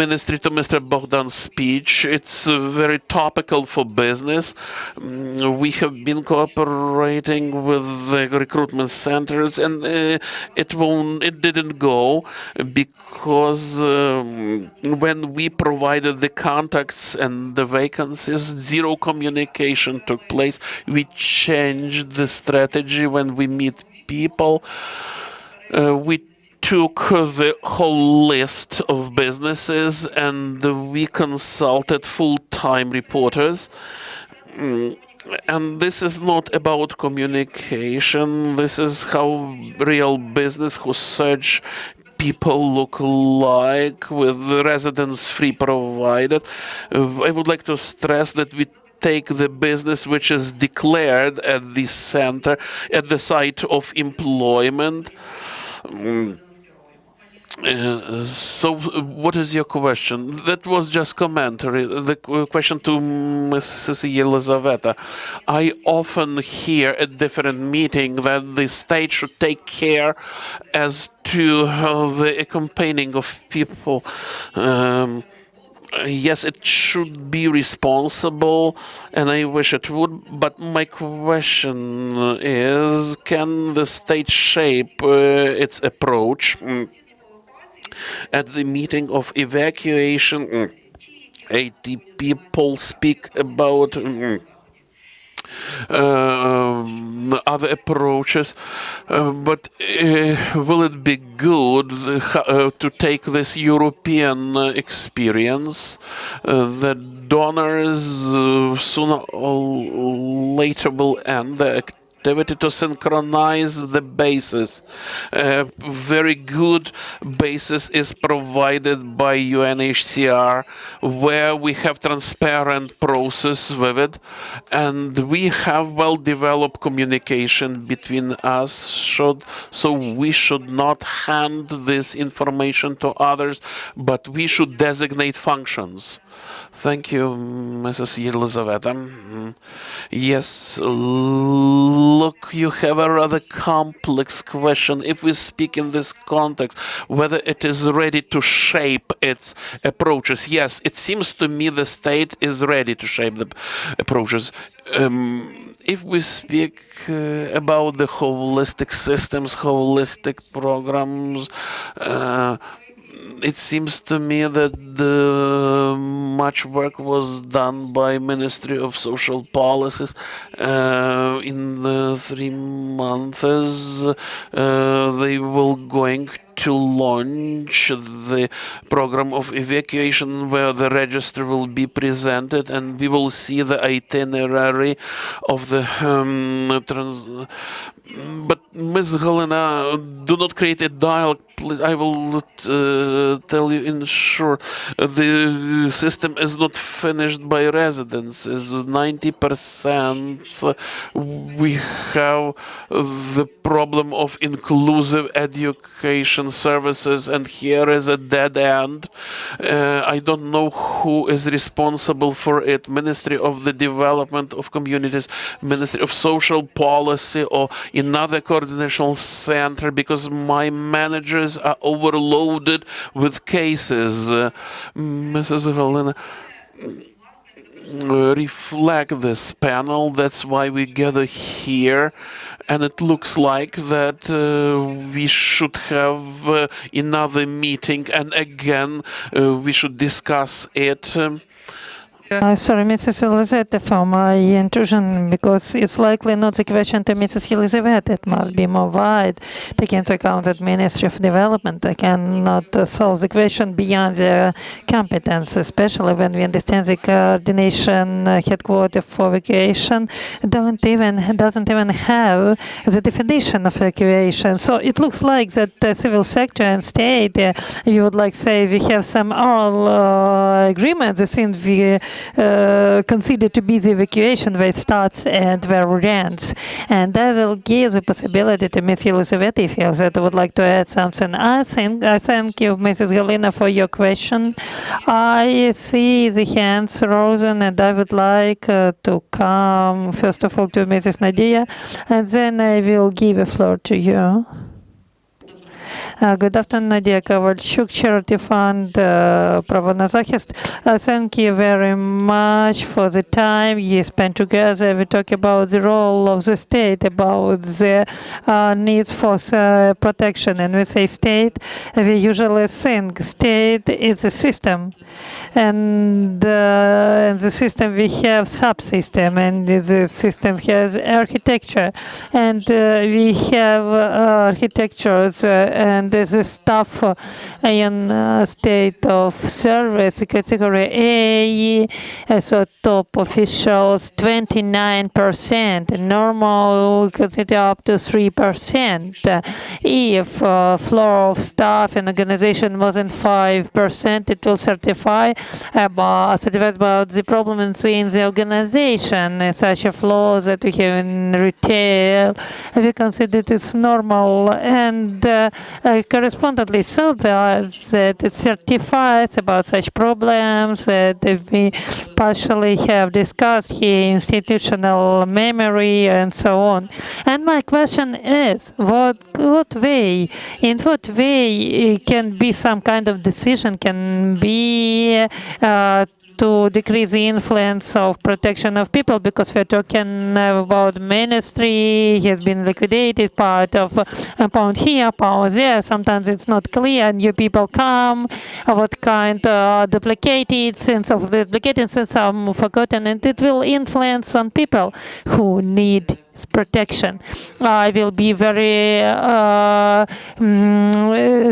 ministry to Mr. Bogdan's speech. It's very topical for business. We have been cooperating with the recruitment centers, and it didn't go because when we provided the contacts and the vacancies, zero communication took place. We changed the strategy when we meet people. We took the whole list of businesses and we consulted full-time reporters. And this is not about communication. This is how real business who search people look like, with residence free provided. I would like to stress that we take the business which is declared at the center, at the site of employment. So, what is your question? That was just commentary. The question to Mrs. Yelizaveta. I often hear at different meetings that the state should take care as to the accompanying of people. Yes, it should be responsible, and I wish it would. But my question is, can the state shape its approach at the meeting of evacuation 80 people speak about other approaches, but will it be good to take this European experience that donors sooner or later will end the activity to synchronize the basis? A very good basis is provided by UNHCR, where we have transparent process with it, and we have well-developed communication between us. So we should not hand this information to others, but we should designate functions. Thank you, Mrs. Elizaveta. Yes, look, you have a rather complex question. If we speak in this context, whether it is ready to shape its approaches. Yes, it seems to me the state is ready to shape the approaches. If we speak about the holistic systems, holistic programs, it seems to me that much work was done by Ministry of Social Policies in the 3 months. They will going to launch the program of evacuation, where the register will be presented, and we will see the itinerary of the but Ms. Helena, do not create a dialogue, please. I will tell you in short. The system is not finished by residents. Is 90%. We have the problem of inclusive education services, and here is a dead end. I don't know who is responsible for it. Ministry of the Development of Communities, Ministry of Social Policy, or another coordination center, because my managers are overloaded with cases. Mrs. Helena, reflect this panel. That's why we gather here, and it looks like that we should have another meeting, and again we should discuss it. Sorry, Mrs. Elizaveta, for my intrusion, because it's likely not the question to Mrs. Elizaveta. It must be more wide, taking into account that Ministry of Development cannot solve the question beyond their competence, especially when we understand the coordination headquarters for evacuation doesn't even have the definition of evacuation. So it looks like that the civil sector and state, you would like say, we have some oral agreements, since we considered to be the evacuation where it starts and where it ends. And that will give the possibility to Ms. Elizaveta, if you would like to add something. I thank you, Mrs. Galina, for your question. I see the hands risen, and I would like to come, first of all, to Mrs. Nadia, and then I will give the floor to you. Good afternoon, Nadia Kovalchuk, Charity Fund, Право на захист. Thank you very much for the time you spent together. We talk about the role of the state, about the needs for protection. And we say state, we usually think state is a system. And in the system we have subsystem, and the system has architecture. And we have architectures, and there's a staff in state of service, category A, so top officials 29%, normal consider up to 3%. If floor of staff in organization more than 5%, it will certify about the problem in the organization, such a flaw that we have in retail. We consider it is normal, and correspondingly so that it certifies about such problems that we partially have discussed here, institutional memory and so on. And my question is, in what way can be some kind of decision can be to decrease the influence of protection of people, because we're talking about ministry has been liquidated, part of pound here, pound there. Sometimes it's not clear. New people come, what kind duplicated, sense of duplicated, sense of forgotten, and it will influence on people who need protection. I will be very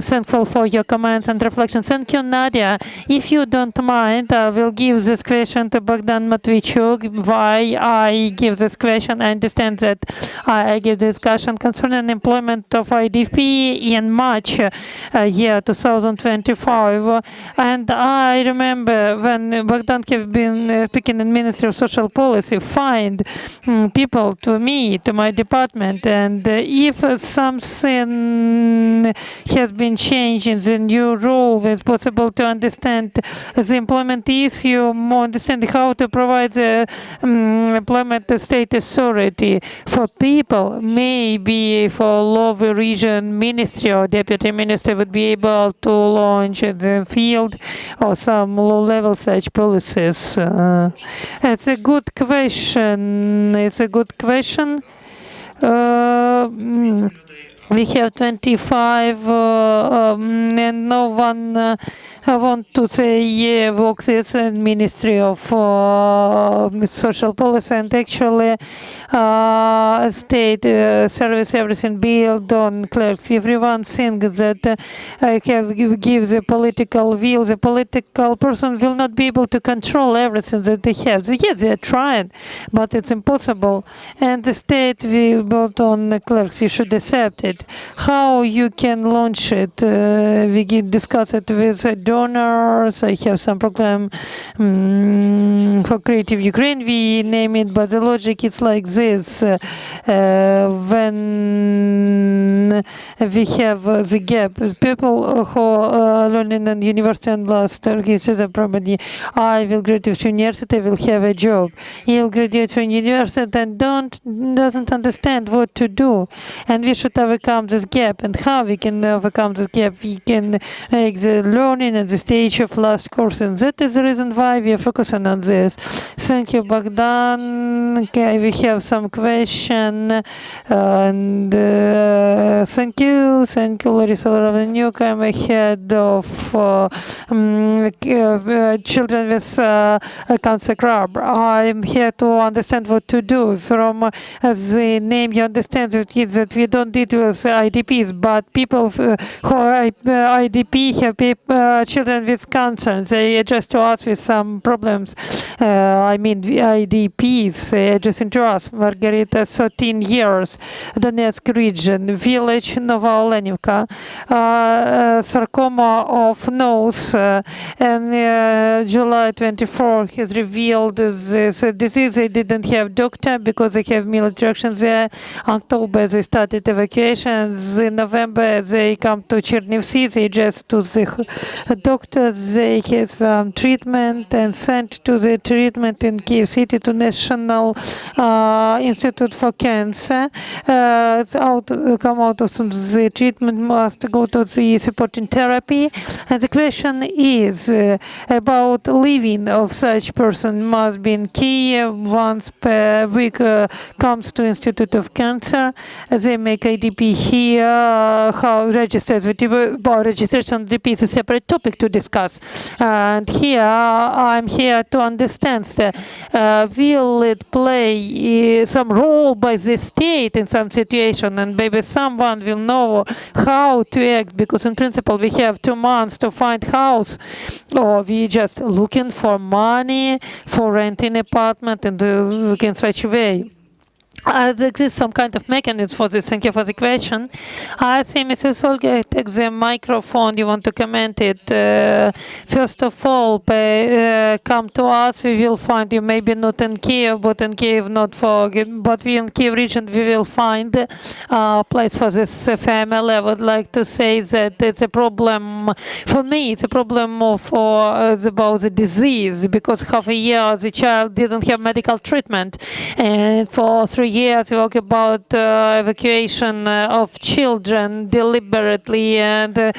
thankful for your comments and reflections. Thank you, Nadia. If you don't mind, I will give this question to Bogdan Matvichuk. Why I give this question? I understand that I give discussion concerning employment of IDP in March year 2025. And I remember when Bogdan have been speaking in Ministry of Social Policy, find people to me, to my department, and if something has been changed in the new rule, it's possible to understand the employment issue, more understand how to provide the employment state authority for people. Maybe for lower region ministry or deputy minister would be able to launch in the field or some low-level such policies. It's a good question. It's a good question. We have 25 and no one want to say works in Ministry of Social Policy, and actually state service everything built on clerks. Everyone thinks that give the political will, the political person will not be able to control everything that they have. Yes, they are trying, but it's impossible. And the state will build on clerks. You should accept it. How you can launch it? We can discuss it with donors. I have some program for Creative Ukraine, we name it, but the logic is like this. When we have the gap, people who are learning in university and last the property, I will graduate from university, will have a job. He'll graduate from university and doesn't understand what to do. And we should overcome this gap. And how we can overcome this gap? We can make the learning at the stage of last course, and that is the reason why we are focusing on this. Thank you, Bogdan. Okay, we have some question, and thank you, Larissa Lavrenuk. I'm a head of children with cancer club. I'm here to understand what to do. From the name, you understand that we don't deal with IDPs, but people who are IDP have children with cancer. They address to us with some problems. I mean, IDPs addressing to us. Margarita, 13 years, Donetsk region, village Novolenivka, sarcoma of nose, and July 24 has revealed this disease. They didn't have doctor because they have military actions there. October they started evacuations. In November they come to Chernivtsi. They just to the doctors. They have some treatment and sent to the treatment in Kyiv City to National Institute for Cancer. Come out of the treatment, must go to the supporting therapy. And the question is about living of such person must be in Kyiv once per week, comes to Institute of Cancer. They make IDP here. How registers with registration of IDP is a separate topic to discuss. And here I'm here to understand will it play some role by the state in some situation, and maybe someone will know how to act, because in principle we have 2 months to find house, or we just looking for money for renting apartment and in such a way. There is some kind of mechanism for this. Thank you for the question. I see Mrs. Olga take the microphone. You want to comment it? First of all, come to us. We will find you. Maybe not in Kiev, but in Kiev not for. But we in Kiev region we will find a place for this family. I would like to say that it's a problem for me. It's a problem about the disease, because half a year the child didn't have medical treatment, and for 3 years years we talk about evacuation of children deliberately, and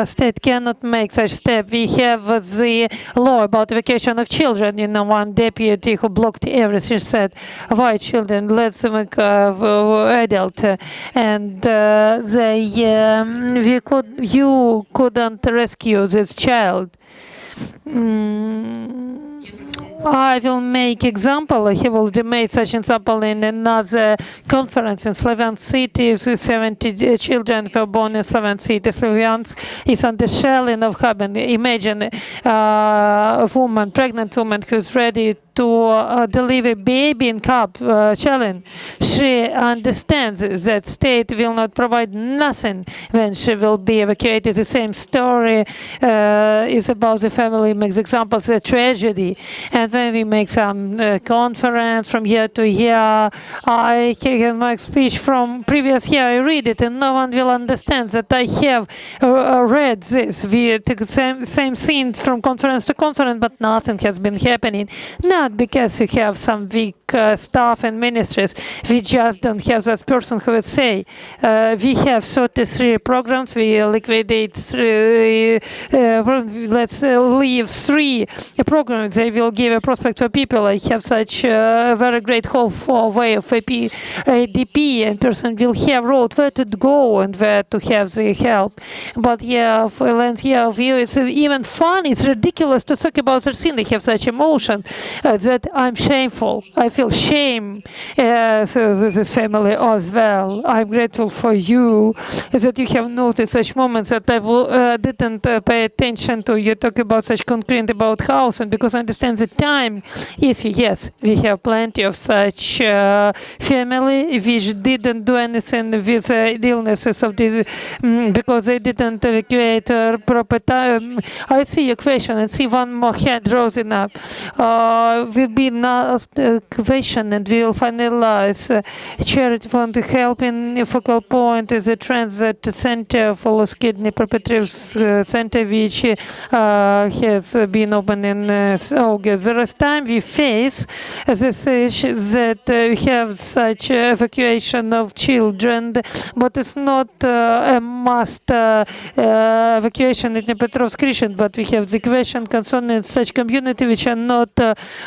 state cannot make such step. We have the law about evacuation of children. One deputy who blocked everything said, "Why children? Let's make adult." And you couldn't rescue this child. I will make example. I have already made such example in another conference in Slavian cities. 70 children were born in Slavian cities. Slavians is on the shelling of Haben. Imagine a woman, pregnant woman, who's ready to deliver baby in cup, challenge. She understands that state will not provide nothing when she will be evacuated. The same story is about the family makes examples of tragedy. And when we make some conference from year to year, I can make speech from previous year. I read it, and no one will understand that I have read this. We took the same scenes from conference to conference, but nothing has been happening. Not because we have some weak staff and ministries. We just don't have that person who would say, we have 33 programs, we liquidate let's leave 3 programs. They will give a prospect for people. I have such a very great hope for way of ADP, and person will have road where to go and where to have the help. But yeah, for Lancia view, it's even fun. It's ridiculous to talk about their sin. They have such emotion that I'm shameful. I feel shame for this family as well. I'm grateful for you that you have noticed such moments that I didn't pay attention to. You talk about such concrete about house, and because I understand the time is yes, we have plenty of such family which didn't do anything with illnesses of this because they didn't evacuate proper time. I see your question and see one more hand rising up. Will be last question, and we will finalize. Charity Fund helping focal point is a transit center for lost kidney perpetrators center, which has been opened in August. There is time we face this issue that we have such evacuation of children, but it's not a must evacuation in Petrovsk region, but we have the question concerning such community which are not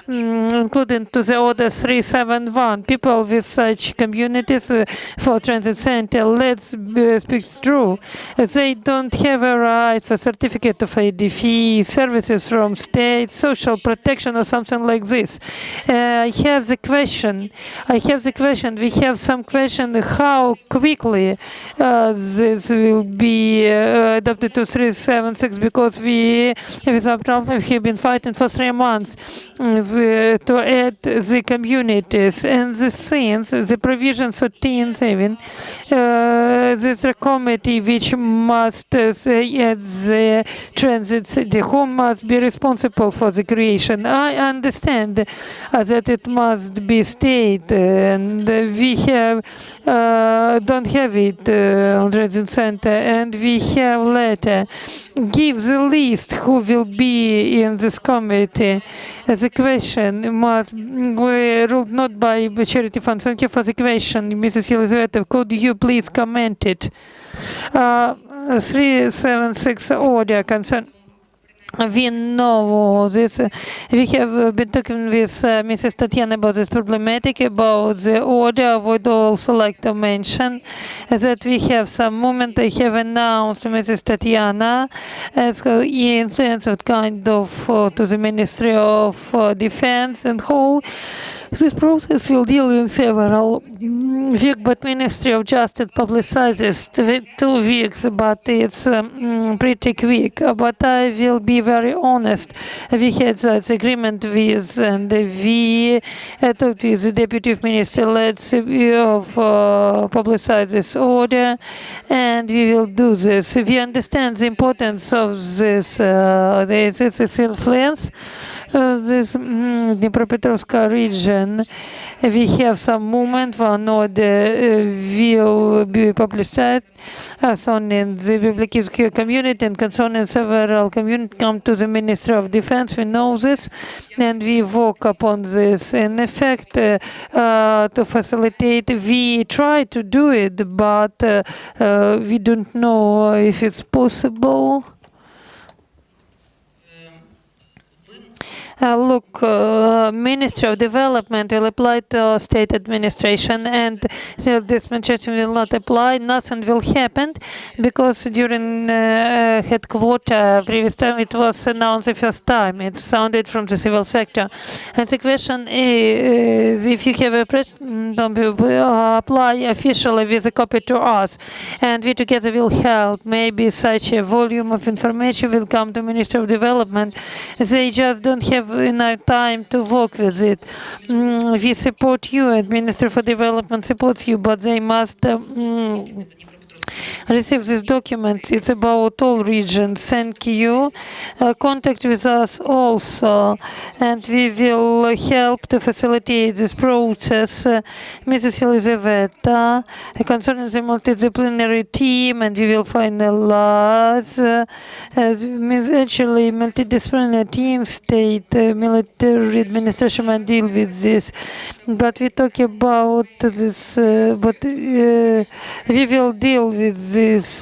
included to the order 371. People with such communities for transit center, let's speak true. They don't have a right for certificate of ADP, services from state, social protection or something like this. I have the question. We have some question how quickly this will be adopted to 376, because we, without problem, have been fighting for 3 months to add the communities and the scenes, the provision 13.7. This is a committee which must say at the transit city who must be responsible for the creation. I understand that it must be state, and we have don't have it on transit center, and we have letter. Give the list who will be in this committee. The question must be ruled not by charity funds. Thank you for the question, Mrs. Elizaveta. Could you please comment it? 376 order concern. We know this. We have been talking with Mrs. Tatiana about this problematic, about the order. I would also like to mention that we have some movement. I have announced to Mrs. Tatiana as influence of kind of to the Ministry of Defense and whole. This process will deal in several weeks, but Ministry of Justice publicizes 2 weeks, but it's pretty quick. But I will be very honest. We had that agreement with, and we talked with the Deputy Minister. Let's publicize this order, and we will do this. We understand the importance of this influence. this Dnipropetrovsk region, we have some movement. One node will be publicized concerning the Biblikivsky community and concerning several communities come to the Ministry of Defense. We know this and we work upon this. In effect, to facilitate, we try to do it, but we don't know if it's possible. Look, Ministry of Development will apply to state administration, and self-dispensation will not apply. Nothing will happen because during headquarter previous time it was announced the first time. It sounded from the civil sector, and the question is if you have a president, apply officially with a copy to us, and we together will help. Maybe such a volume of information will come to Ministry of Development. They just don't have enough time to work with it. We support you, and Minister for Development supports you, but they must receive this document. It's about all regions. Thank you. Contact with us also, and we will help to facilitate this process. Mrs. Elizaveta, concerning the multidisciplinary team, and we will finalize. Actually, multidisciplinary team, state, military administration might deal with this. But we talk about this, but we will deal with this.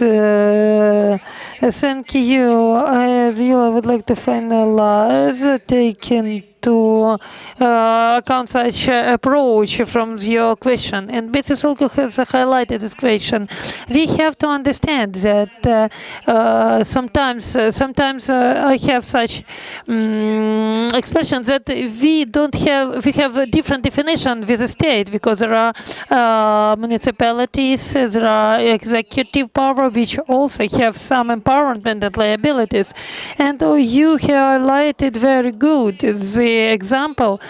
Thank you. I would like to finalize taking to account such approach from your question. And Mrs. Ulko has highlighted this question. We have to understand that sometimes I have such expressions that we have a different definition with the state, because there are municipalities, there are executive power which also have some empowerment and liabilities. And you highlighted very good the example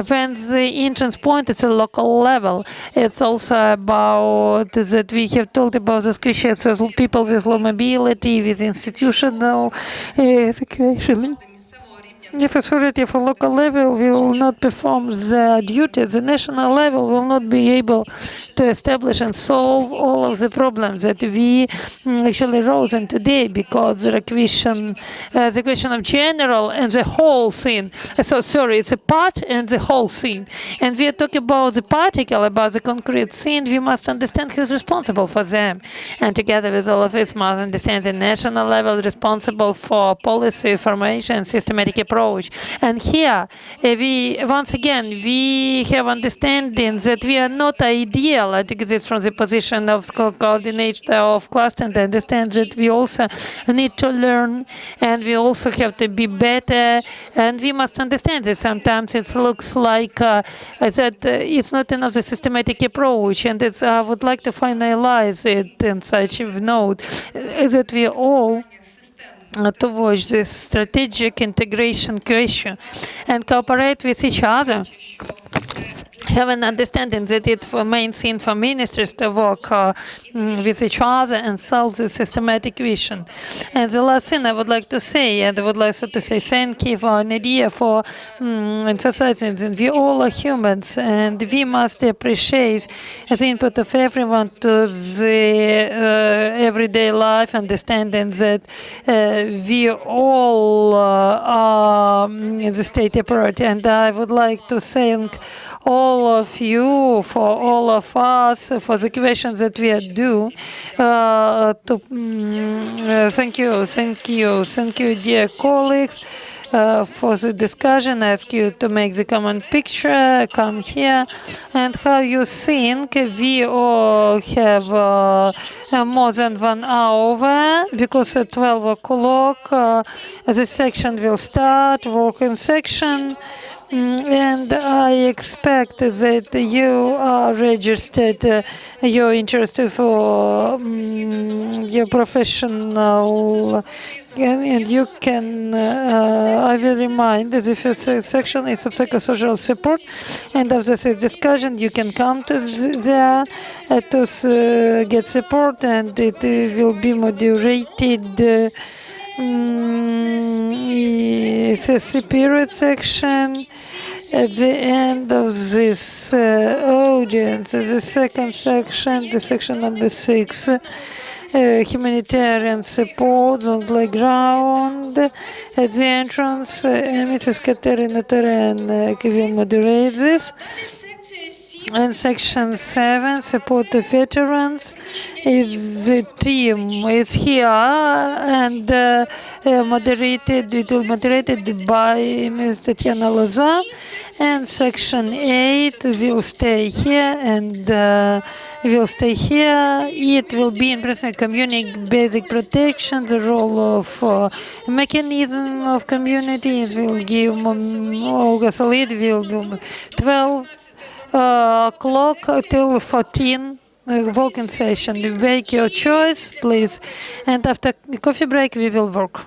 when the entrance point is a local level. It's also about that we have talked about this question as people with low mobility, with institutional education. If authority for local level will not perform the duty, the national level will not be able to establish and solve all of the problems that we actually rose in today, because the question of general and the whole thing. So sorry, it's a part and the whole thing. And we are talking about the particle, about the concrete thing. We must understand who's responsible for them. And together with all of this, must understand the national level responsible for policy formation and systematic approach. And here, we once again have understanding that we are not ideal. I think it's from the position of coordinator of cluster, and understand that we also need to learn, and we also have to be better. And we must understand that sometimes it looks like that it's not enough the systematic approach, and I would like to finalize it in such a note that we all towards this strategic integration question and cooperate with each other. Have an understanding that it's the main thing for ministers to work with each other and solve the systematic question. And the last thing I would like to say, and I would like to say thank you for an idea for emphasizing that we all are humans, and we must appreciate the input of everyone to the everyday life, understanding that we all are in the state approach. And I would like to thank all of you, for all of us, for the questions that we do. Thank you, dear colleagues, for the discussion. I ask you to make the common picture, come here, and how you think. We all have more than 1 hour, because at 12 o'clock the section will start, working section. And I expect that you are registered, you're interested for your professional, and you can, I will remind that the first section is of psychosocial support, and after this discussion you can come to there to get support, and it will be moderated It's a superior section. At the end of this audience, the second section, the section number 6, humanitarian support on playground. At the entrance, Mrs. Katerina Teren will moderate this. And section 7, support the veterans, is the team is here and moderated. It will moderated by Ms. Tatiana Loza. And section 8 will stay here and will stay here. It will be in principle community basic protection, the role of mechanism of community. It will give Olga Solid will give 12 o'clock till 14 working session. Make your choice, please. And after coffee break, we will work.